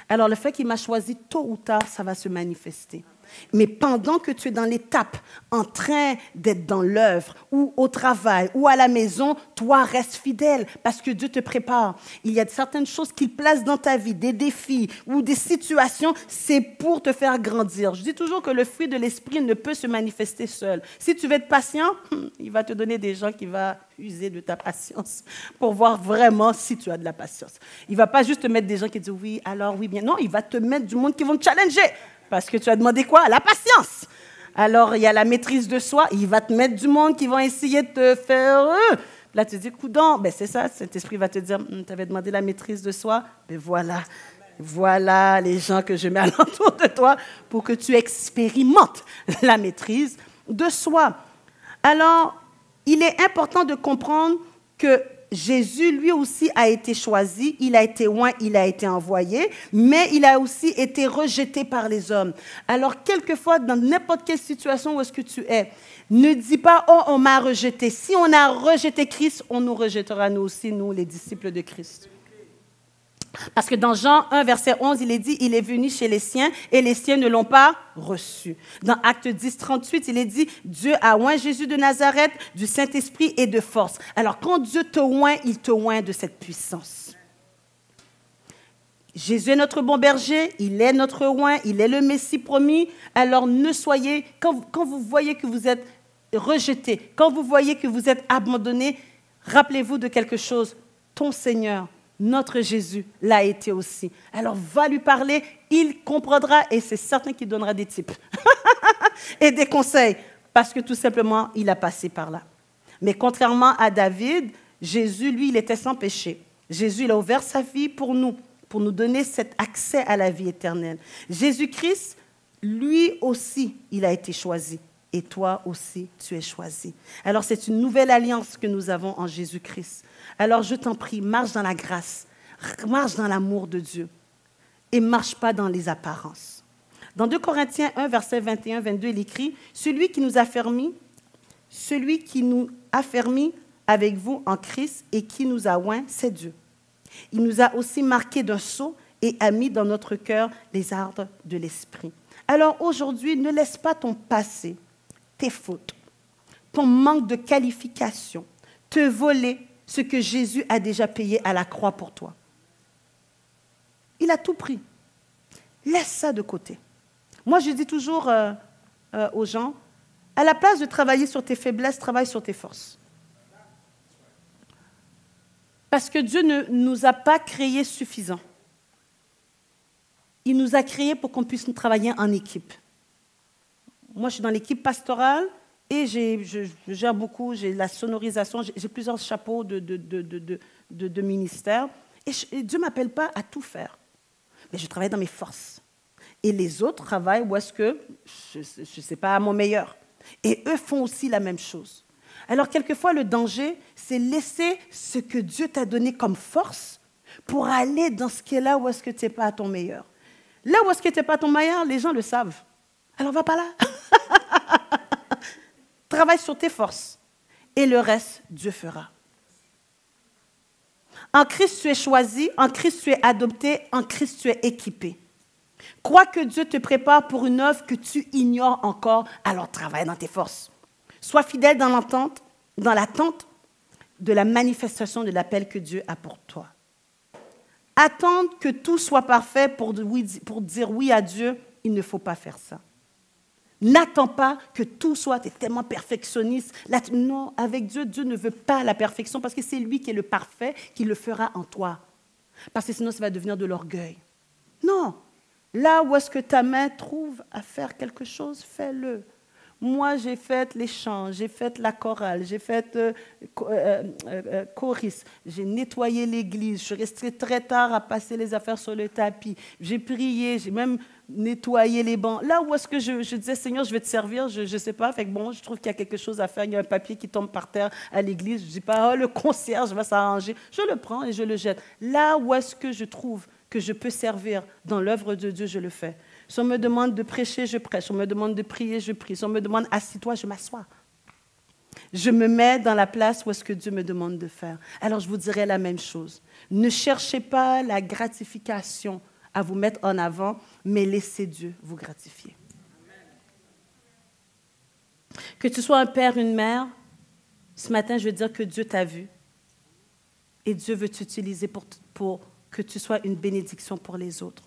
Alors, le fait qu'il m'a choisi, tôt ou tard, ça va se manifester. Mais pendant que tu es dans l'étape, en train d'être dans l'œuvre, ou au travail, ou à la maison, toi, reste fidèle, parce que Dieu te prépare. Il y a certaines choses qu'il place dans ta vie, des défis ou des situations, c'est pour te faire grandir. Je dis toujours que le fruit de l'esprit ne peut se manifester seul. Si tu veux être patient, il va te donner des gens qui vont user de ta patience pour voir vraiment si tu as de la patience. Il ne va pas juste te mettre des gens qui disent oui, alors oui, bien. Non, il va te mettre du monde qui vont te challenger. Parce que tu as demandé quoi? La patience. Alors, il y a la maîtrise de soi. Il va te mettre du monde qui vont essayer de te faire... Là, tu dis, coudon. Ben, c'est ça, cet esprit va te dire, tu avais demandé la maîtrise de soi. Ben voilà, Voilà les gens que je mets alentour de toi pour que tu expérimentes la maîtrise de soi. Alors, il est important de comprendre que Jésus, lui aussi, a été choisi, il a été oint, il a été envoyé, mais il a aussi été rejeté par les hommes. Alors, quelquefois, dans n'importe quelle situation où est-ce que tu es, ne dis pas « Oh, on m'a rejeté ». Si on a rejeté Christ, on nous rejettera nous aussi, nous, les disciples de Christ. Parce que dans Jean 1, verset 11, il est dit, il est venu chez les siens et les siens ne l'ont pas reçu. Dans Acte 10, 38, il est dit, Dieu a oint Jésus de Nazareth du Saint-Esprit et de force. Alors, quand Dieu te oint, il te oint de cette puissance. Jésus est notre bon berger, il est notre oint, il est le Messie promis. Alors, ne soyez, quand vous voyez que vous êtes rejeté, quand vous voyez que vous êtes abandonné, rappelez-vous de quelque chose, ton Seigneur, notre Jésus l'a été aussi. Alors, va lui parler, il comprendra et c'est certain qu'il donnera des tips et des conseils parce que tout simplement, il a passé par là. Mais contrairement à David, Jésus, lui, il était sans péché. Jésus, il a ouvert sa vie pour nous donner cet accès à la vie éternelle. Jésus-Christ, lui aussi, il a été choisi. Et toi aussi, tu es choisi. Alors, c'est une nouvelle alliance que nous avons en Jésus-Christ. Alors, je t'en prie, marche dans la grâce, marche dans l'amour de Dieu et marche pas dans les apparences. Dans 2 Corinthiens 1, verset 21-22, il écrit « Celui qui nous affermit avec vous en Christ et qui nous a oints, c'est Dieu. Il nous a aussi marqués d'un sceau et a mis dans notre cœur les ardeurs de l'esprit. » Alors, aujourd'hui, ne laisse pas ton passé, tes fautes, ton manque de qualification, te voler ce que Jésus a déjà payé à la croix pour toi. Il a tout pris. Laisse ça de côté. Moi, je dis toujours aux gens, à la place de travailler sur tes faiblesses, travaille sur tes forces. Parce que Dieu ne nous a pas créés suffisants. Il nous a créés pour qu'on puisse travailler en équipe. Moi, je suis dans l'équipe pastorale et je gère beaucoup, j'ai la sonorisation, j'ai plusieurs chapeaux de ministère. Et Dieu ne m'appelle pas à tout faire. Mais je travaille dans mes forces. Et les autres travaillent où est-ce que, je ne sais pas, à mon meilleur. Et eux font aussi la même chose. Alors, quelquefois, le danger, c'est laisser ce que Dieu t'a donné comme force pour aller dans ce qui est là où est-ce que tu n'es pas à ton meilleur. Là où est-ce que tu n'es pas à ton meilleur, les gens le savent. Alors, va pas là. Travaille sur tes forces. Et le reste, Dieu fera. En Christ, tu es choisi. En Christ, tu es adopté. En Christ, tu es équipé. Crois que Dieu te prépare pour une œuvre que tu ignores encore. Alors, travaille dans tes forces. Sois fidèle dans l'attente de la manifestation de l'appel que Dieu a pour toi. Attendre que tout soit parfait pour dire oui à Dieu, il ne faut pas faire ça. N'attends pas que tout soit, tu es tellement perfectionniste. Là, non, avec Dieu, Dieu ne veut pas la perfection parce que c'est lui qui est le parfait, qui le fera en toi. Parce que sinon, ça va devenir de l'orgueil. Non, là où est-ce que ta main trouve à faire quelque chose, fais-le. Moi, j'ai fait les chants, j'ai fait la chorale, j'ai fait choriste, j'ai nettoyé l'église, je suis restée très tard à passer les affaires sur le tapis, j'ai prié, j'ai même nettoyé les bancs. Là où est-ce que je disais, Seigneur, je vais te servir, je ne sais pas, fait que bon, je trouve qu'il y a quelque chose à faire, il y a un papier qui tombe par terre à l'église, je ne dis pas, oh, le concierge va s'arranger, je le prends et je le jette. Là où est-ce que je trouve que je peux servir dans l'œuvre de Dieu, je le fais. Si on me demande de prêcher, je prêche. Si on me demande de prier, je prie. Si on me demande assis-toi, je m'assois. Je me mets dans la place où est-ce que Dieu me demande de faire. Alors, je vous dirais la même chose. Ne cherchez pas la gratification à vous mettre en avant, mais laissez Dieu vous gratifier. Que tu sois un père, une mère, ce matin, je veux dire que Dieu t'a vu. Et Dieu veut t'utiliser pour que tu sois une bénédiction pour les autres.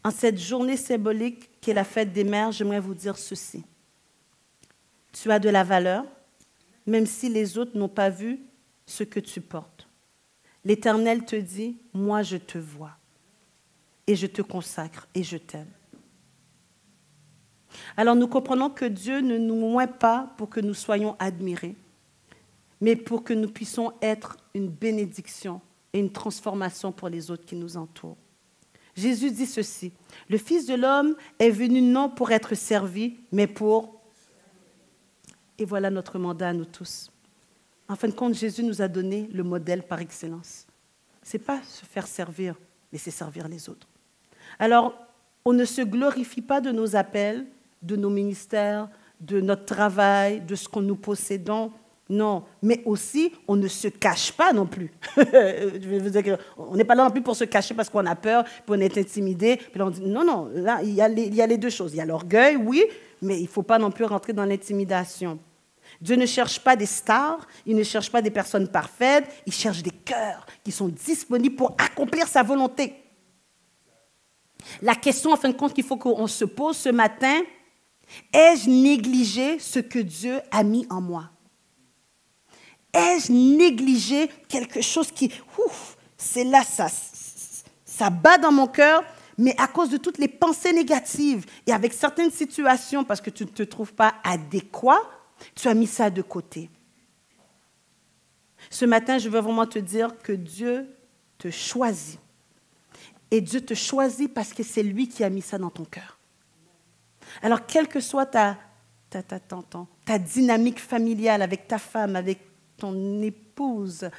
En cette journée symbolique qui est la fête des mères, j'aimerais vous dire ceci. Tu as de la valeur, même si les autres n'ont pas vu ce que tu portes. L'Éternel te dit, moi je te vois, et je te consacre, et je t'aime. Alors nous comprenons que Dieu ne nous oint pas pour que nous soyons admirés, mais pour que nous puissions être une bénédiction et une transformation pour les autres qui nous entourent. Jésus dit ceci, « Le Fils de l'homme est venu non pour être servi, mais pour... » Et voilà notre mandat à nous tous. En fin de compte, Jésus nous a donné le modèle par excellence. Ce n'est pas se faire servir, mais c'est servir les autres. Alors, on ne se glorifie pas de nos appels, de nos ministères, de notre travail, de ce que nous possédons. Non, mais aussi, on ne se cache pas non plus. Je vais vous dire on n'est pas là non plus pour se cacher parce qu'on a peur, puis on est intimidé. Puis là, on dit, non, non, là, il y a les deux choses. Il y a l'orgueil, oui, mais il ne faut pas non plus rentrer dans l'intimidation. Dieu ne cherche pas des stars, il ne cherche pas des personnes parfaites, il cherche des cœurs qui sont disponibles pour accomplir sa volonté. La question, en fin de compte, qu'il faut qu'on se pose ce matin, ai-je négligé ce que Dieu a mis en moi? Ai-je négligé quelque chose qui, c'est là, ça bat dans mon cœur, mais à cause de toutes les pensées négatives et avec certaines situations, parce que tu ne te trouves pas adéquat, tu as mis ça de côté. Ce matin, je veux vraiment te dire que Dieu te choisit. Et Dieu te choisit parce que c'est lui qui a mis ça dans ton cœur. Alors, quelle que soit ta dynamique familiale avec ta femme, avec ton épouse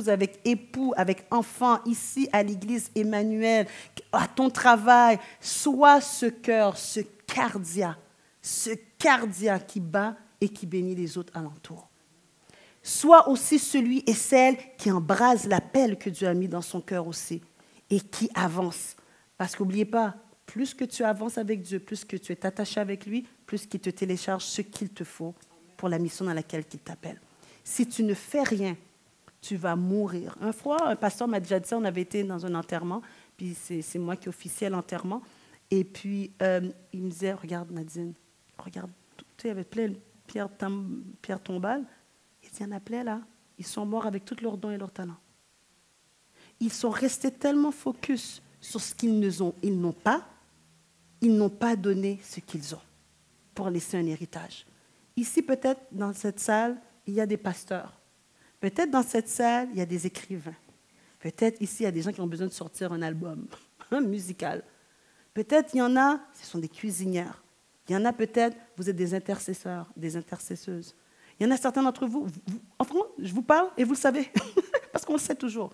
avec époux, avec enfant, ici à l'église Emmanuel, à ton travail, sois ce cœur, ce cardia qui bat et qui bénit les autres alentours. Sois aussi celui et celle qui embrase l'appel que Dieu a mis dans son cœur aussi et qui avance. Parce qu'oubliez pas, plus que tu avances avec Dieu, plus que tu es attaché avec lui, plus qu'il te télécharge ce qu'il te faut pour la mission dans laquelle il t'appelle. Si tu ne fais rien, tu vas mourir. Un fois, un pasteur m'a déjà dit ça, on avait été dans un enterrement, puis c'est moi qui officiais l'enterrement, et puis il me disait, regarde Nadine, regarde, tu sais, il y avait plein de pierres tombales, il dit, il y en a plein là, ils sont morts avec tous leurs dons et leurs talents. Ils sont restés tellement focus sur ce qu'ils n'ont pas donné ce qu'ils ont pour laisser un héritage. Ici, peut-être, dans cette salle, il y a des pasteurs. Peut-être dans cette salle, il y a des écrivains. Peut-être ici, il y a des gens qui ont besoin de sortir un album musical. Peut-être il y en a, ce sont des cuisinières. Il y en a peut-être, vous êtes des intercesseurs, des intercesseuses. Il y en a certains d'entre vous, enfin, je vous parle et vous le savez, parce qu'on le sait toujours.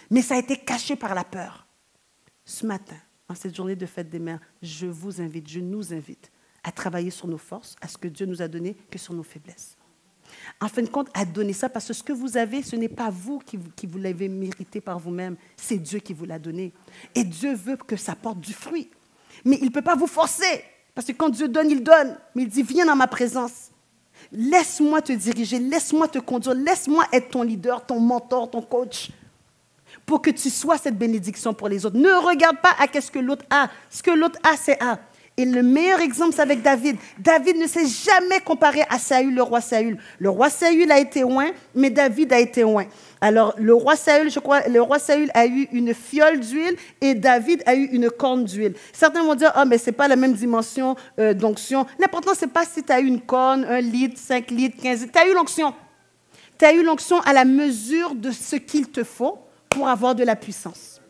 Mais ça a été caché par la peur. Ce matin, en cette journée de fête des mères, je vous invite, je nous invite à travailler sur nos forces, à ce que Dieu nous a donné, que sur nos faiblesses. En fin de compte, à donner ça, parce que ce que vous avez, ce n'est pas vous qui vous l'avez mérité par vous-même, c'est Dieu qui vous l'a donné. Et Dieu veut que ça porte du fruit. Mais il ne peut pas vous forcer, parce que quand Dieu donne, il donne. Mais il dit, viens dans ma présence. Laisse-moi te diriger, laisse-moi te conduire, laisse-moi être ton leader, ton mentor, ton coach, pour que tu sois cette bénédiction pour les autres. Ne regarde pas à ce que l'autre a. Ce que l'autre a, c'est A. Et le meilleur exemple, c'est avec David. David ne s'est jamais comparé à Saül, le roi Saül. Le roi Saül a été oint, mais David a été oint. Alors, le roi Saül, a eu une fiole d'huile et David a eu une corne d'huile. Certains vont dire, mais ce n'est pas la même dimension d'onction. L'important, ce n'est pas si tu as eu une corne, 1 litre, 5 litres, 15 litres. Tu as eu l'onction. Tu as eu l'onction à la mesure de ce qu'il te faut pour avoir de la puissance.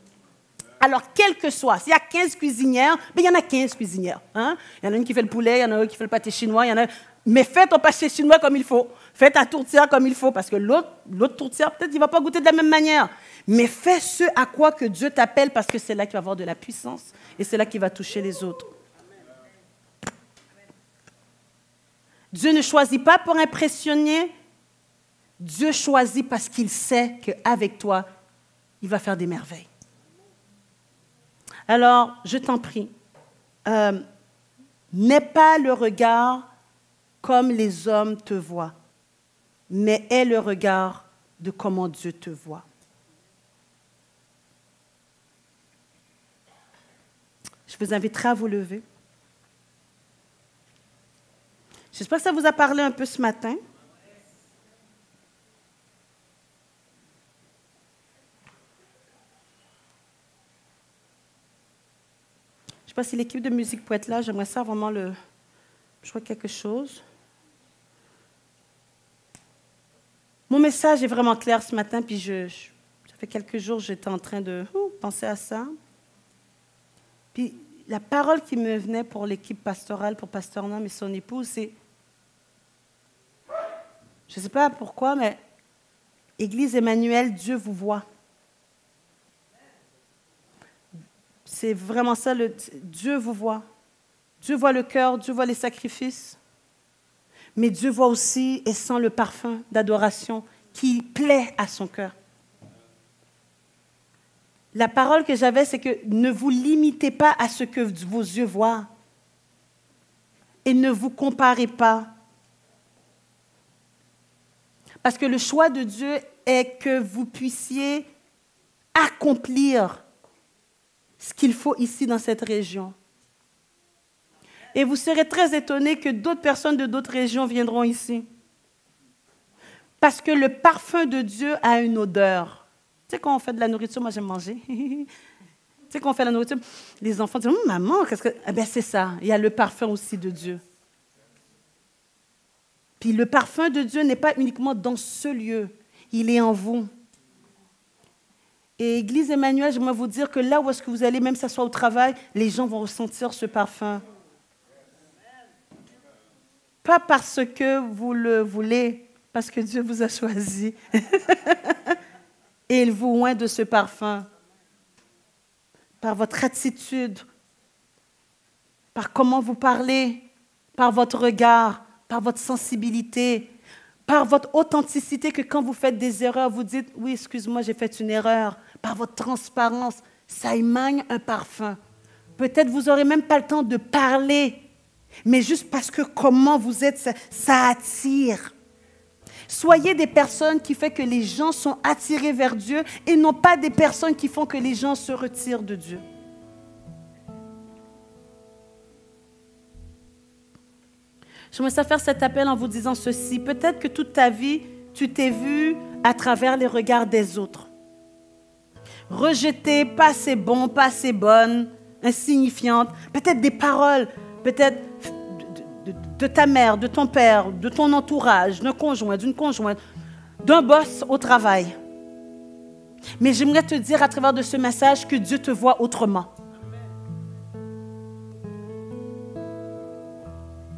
Alors, quel que soit, s'il y a 15 cuisinières, il y en a 15 cuisinières. Hein? Il y en a une qui fait le poulet, il y en a une qui fait le pâté chinois, mais fais ton pâté chinois comme il faut. Fais ta tourtière comme il faut, parce que l'autre tourtière, peut-être il ne va pas goûter de la même manière. Mais fais ce à quoi que Dieu t'appelle, parce que c'est là qu'il va avoir de la puissance, et c'est là qu'il va toucher les autres. Dieu ne choisit pas pour impressionner, Dieu choisit parce qu'il sait qu'avec toi, il va faire des merveilles. Alors, je t'en prie, n'aie pas le regard comme les hommes te voient, mais aie le regard de comment Dieu te voit. Je vous inviterai à vous lever. J'espère que ça vous a parlé un peu ce matin. Je ne sais pas si l'équipe de musique peut être là. J'aimerais ça vraiment je vois quelque chose. Mon message est vraiment clair ce matin, puis ça fait quelques jours que j'étais en train de penser à ça. Puis la parole qui me venait pour l'équipe pastorale, pour Pasteur Nam et son épouse, c'est, je ne sais pas pourquoi, mais Église Emmanuel, Dieu vous voit. C'est vraiment ça, Dieu vous voit. Dieu voit le cœur, Dieu voit les sacrifices. Mais Dieu voit aussi et sent le parfum d'adoration qui plaît à son cœur. La parole que j'avais, c'est que ne vous limitez pas à ce que vos yeux voient. Et ne vous comparez pas. Parce que le choix de Dieu est que vous puissiez accomplir ce qu'il faut ici dans cette région. Et vous serez très étonnés que d'autres personnes de d'autres régions viendront ici. Parce que le parfum de Dieu a une odeur. Tu sais, quand on fait de la nourriture, moi j'aime manger. Tu sais, quand on fait de la nourriture, les enfants disent « Maman, qu'est-ce que... » Eh bien, c'est ça. Il y a le parfum aussi de Dieu. Puis le parfum de Dieu n'est pas uniquement dans ce lieu. Il est en vous. Et Église Emmanuel, j'aimerais vous dire que là où est-ce que vous allez, même si ça soit au travail, les gens vont ressentir ce parfum. Pas parce que vous le voulez, parce que Dieu vous a choisi. Et il vous oint de ce parfum. Par votre attitude, par comment vous parlez, par votre regard, par votre sensibilité, par votre authenticité, que quand vous faites des erreurs, vous dites « Oui, excuse-moi, j'ai fait une erreur ». Par votre transparence, ça émane un parfum. Peut-être vous n'aurez même pas le temps de parler, mais juste parce que comment vous êtes, ça attire. Soyez des personnes qui font que les gens sont attirés vers Dieu et non pas des personnes qui font que les gens se retirent de Dieu. J'aimerais ça faire cet appel en vous disant ceci. Peut-être que toute ta vie, tu t'es vu à travers les regards des autres. Rejeté, pas assez bon, pas assez bonne, insignifiante. Peut-être des paroles, peut-être de ta mère, de ton père, de ton entourage, d'un conjoint, d'une conjointe, d'un boss au travail. Mais j'aimerais te dire à travers de ce message que Dieu te voit autrement.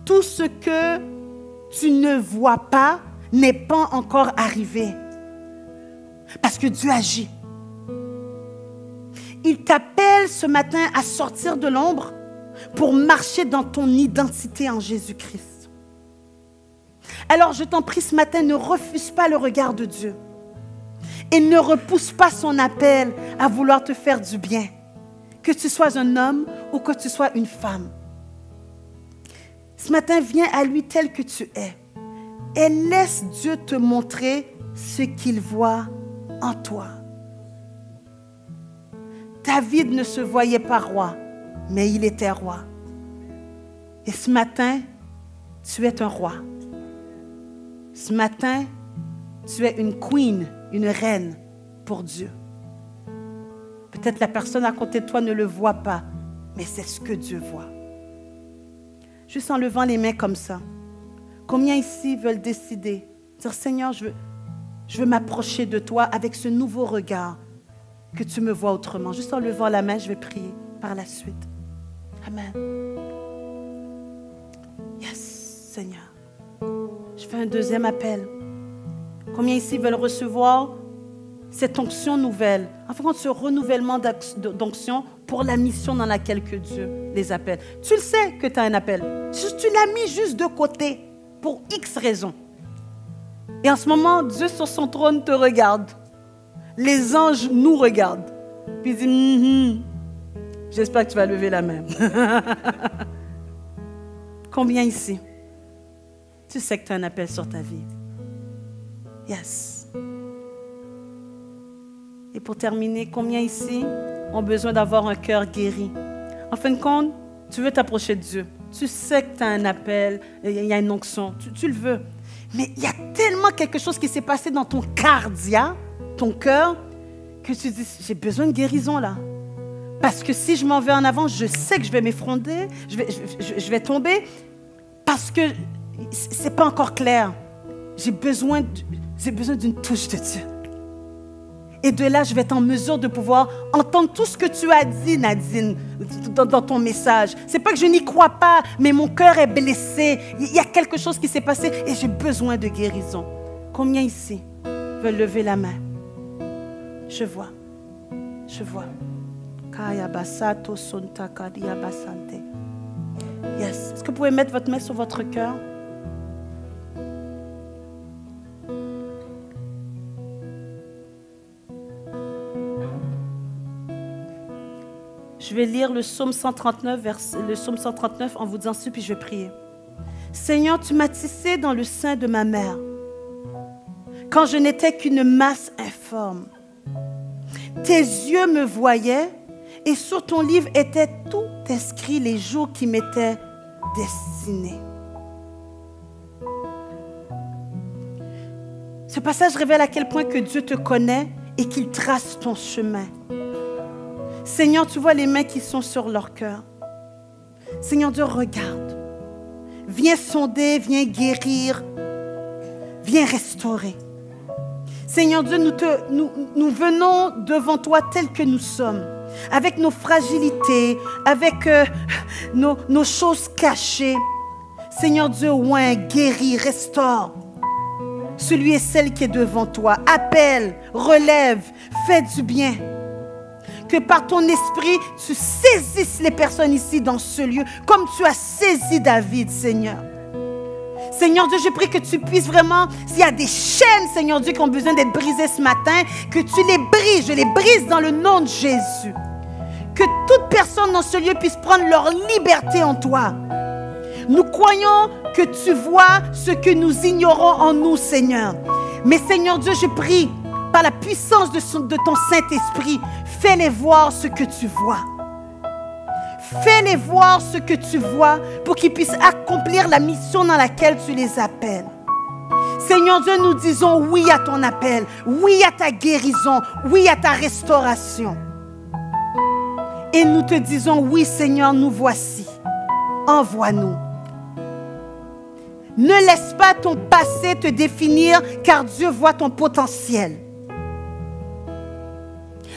Tout ce que tu ne vois pas n'est pas encore arrivé. Parce que Dieu agit. Il t'appelle ce matin à sortir de l'ombre pour marcher dans ton identité en Jésus-Christ. Alors je t'en prie ce matin, ne refuse pas le regard de Dieu. Et ne repousse pas son appel à vouloir te faire du bien. Que tu sois un homme ou que tu sois une femme. Ce matin, viens à lui tel que tu es. Et laisse Dieu te montrer ce qu'il voit en toi. David ne se voyait pas roi, mais il était roi. Et ce matin, tu es un roi. Ce matin, tu es une queen, une reine pour Dieu. Peut-être la personne à côté de toi ne le voit pas, mais c'est ce que Dieu voit. Juste en levant les mains comme ça. Combien ici veulent décider, dire Seigneur, je veux m'approcher de toi avec ce nouveau regard, que tu me vois autrement. Juste en levant la main, je vais prier par la suite. Amen. Yes, Seigneur. Je fais un deuxième appel. Combien ici veulent recevoir cette onction nouvelle, enfin ce renouvellement d'onction pour la mission dans laquelle que Dieu les appelle. Tu le sais que tu as un appel. Tu l'as mis juste de côté pour X raisons. Et en ce moment, Dieu sur son trône te regarde. Les anges nous regardent. Puis ils disent, j'espère que tu vas lever la main. Combien ici? Tu sais que tu as un appel sur ta vie. Yes. Et pour terminer, combien ici ont besoin d'avoir un cœur guéri? En fin de compte, tu veux t'approcher de Dieu. Tu sais que tu as un appel, il y a une onction, tu le veux. Mais il y a tellement quelque chose qui s'est passé dans ton cardia, ton cœur, que tu dis, j'ai besoin de guérison là. Parce que si je m'en vais en avant, je sais que je vais m'effondrer, je vais tomber, parce que ce n'est pas encore clair. J'ai besoin d'une touche de Dieu. Et de là, je vais être en mesure de pouvoir entendre tout ce que tu as dit, Nadine, dans ton message. Ce n'est pas que je n'y crois pas, mais mon cœur est blessé. Il y a quelque chose qui s'est passé et j'ai besoin de guérison. Combien ici veulent lever la main? Je vois. Je vois. Yes. Est-ce que vous pouvez mettre votre main sur votre cœur? Je vais lire le psaume 139, en vous disant ceci, puis je vais prier. Seigneur, tu m'as tissé dans le sein de ma mère, quand je n'étais qu'une masse informe. Tes yeux me voyaient, et sur ton livre étaient tout inscrits les jours qui m'étaient destinés. Ce passage révèle à quel point que Dieu te connaît et qu'il trace ton chemin. Seigneur, tu vois les mains qui sont sur leur cœur. Seigneur Dieu, regarde. Viens sonder, viens guérir, viens restaurer. Seigneur Dieu, nous venons devant toi tels que nous sommes, avec nos fragilités, avec nos choses cachées. Seigneur Dieu, oint, guéris, restaure. Celui et celle qui est devant toi, appelle, relève, fais du bien. Que par ton esprit, tu saisisses les personnes ici dans ce lieu, comme tu as saisi David, Seigneur. Seigneur Dieu, je prie que tu puisses vraiment, s'il y a des chaînes, Seigneur Dieu, qui ont besoin d'être brisées ce matin, que tu les brises, je les brise dans le nom de Jésus. Que toute personne dans ce lieu puisse prendre leur liberté en toi. Nous croyons que tu vois ce que nous ignorons en nous, Seigneur. Mais Seigneur Dieu, je prie, par la puissance de ton Saint-Esprit, fais-les voir ce que tu vois. Fais-les voir ce que tu vois pour qu'ils puissent accomplir la mission dans laquelle tu les appelles. Seigneur Dieu, nous disons oui à ton appel, oui à ta guérison, oui à ta restauration. Et nous te disons oui, Seigneur, nous voici. Envoie-nous. Ne laisse pas ton passé te définir, car Dieu voit ton potentiel.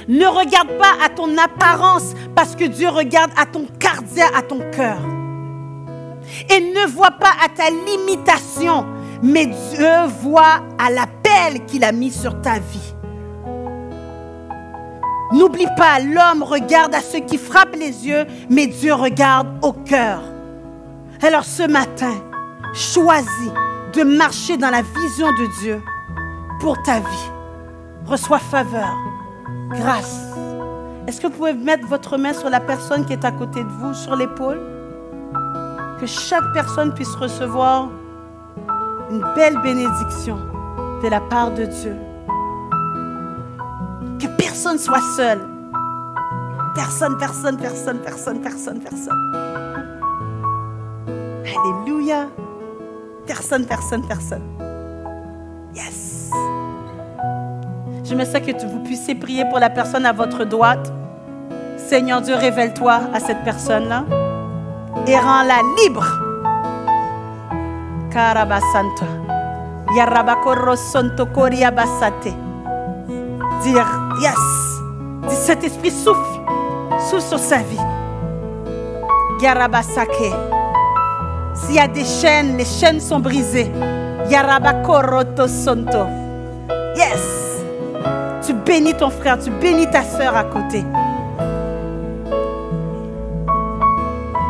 Ne regarde pas à ton apparence, parce que Dieu regarde à ton cardiaque, à ton cœur. Et ne vois pas à ta limitation, mais Dieu voit à l'appel qu'il a mis sur ta vie. N'oublie pas, l'homme regarde à ceux qui frappent les yeux, mais Dieu regarde au cœur. Alors ce matin, choisis de marcher dans la vision de Dieu pour ta vie. Reçois faveur, grâce. Est-ce que vous pouvez mettre votre main sur la personne qui est à côté de vous, sur l'épaule? Que chaque personne puisse recevoir une belle bénédiction de la part de Dieu. Que personne soit seul. Personne. Alléluia. Personne. Yes. J'aimerais ça que vous puissiez prier pour la personne à votre droite. Seigneur Dieu, révèle-toi à cette personne-là et rends-la libre. Karabasanta. Yarabakoro sonto koriabasate. Dire yes. Dis, cet esprit souffle sur sa vie. Yarabasake. S'il y a des chaînes, les chaînes sont brisées. Yarabakoroto sonto. Yes. Tu bénis ton frère, tu bénis ta sœur à côté.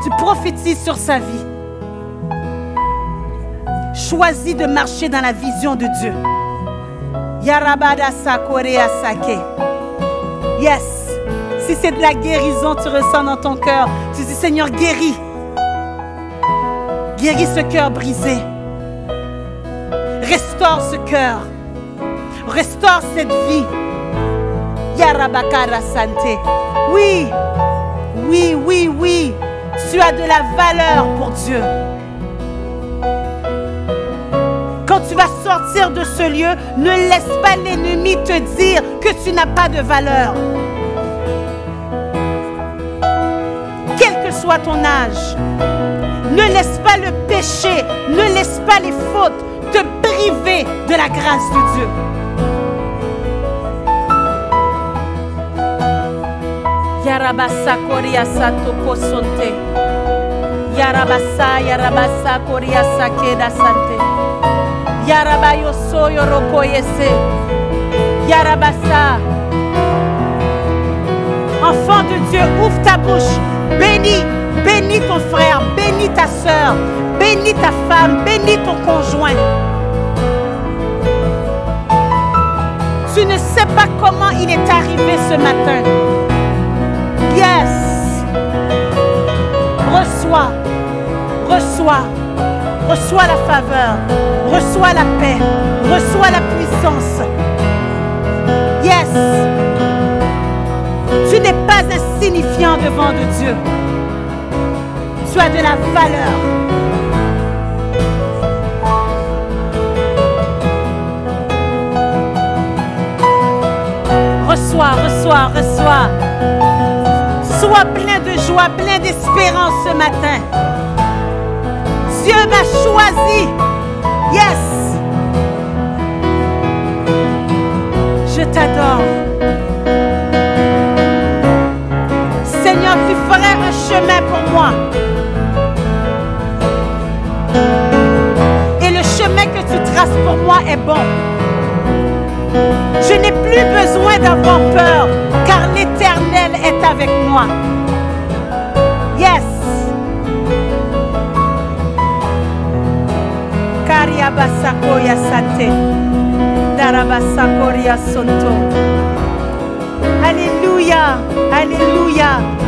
Tu prophétises sur sa vie. Choisis de marcher dans la vision de Dieu. Yarabada sakorea sake. Yes. Si c'est de la guérison, tu ressens dans ton cœur. Tu dis, Seigneur, guéris. Guéris ce cœur brisé. Restaure ce cœur. Restaure cette vie. Yarabakara sante. Oui. Tu as de la valeur pour Dieu. Quand tu vas sortir de ce lieu, ne laisse pas l'ennemi te dire que tu n'as pas de valeur. Quel que soit ton âge, ne laisse pas le péché, ne laisse pas les fautes te priver de la grâce de Dieu. Yarabasa koria sato kosonte. Yarabasa koria sakeda sante. Yarabayo soyo rokoyese. Yarabasa. Enfant de Dieu, ouvre ta bouche. Bénis, bénis ton frère, bénis ta soeur, bénis ta femme, bénis ton conjoint. Tu ne sais pas comment il est arrivé ce matin. Yes. Reçois, reçois, reçois la faveur, reçois la paix, reçois la puissance. Yes. Tu n'es pas insignifiant devant de Dieu. Tu as de la valeur. Reçois, reçois, reçois. Sois plein de joie, plein d'espérance ce matin. Dieu m'a choisi. Yes. Je t'adore. Seigneur, tu ferais un chemin pour moi. Et le chemin que tu traces pour moi est bon. Je n'ai plus besoin d'avoir peur, car l'Éternel est avec moi. Yes. Kariabasakoya sate. Darabasakoria sonto. Alléluia. Alléluia.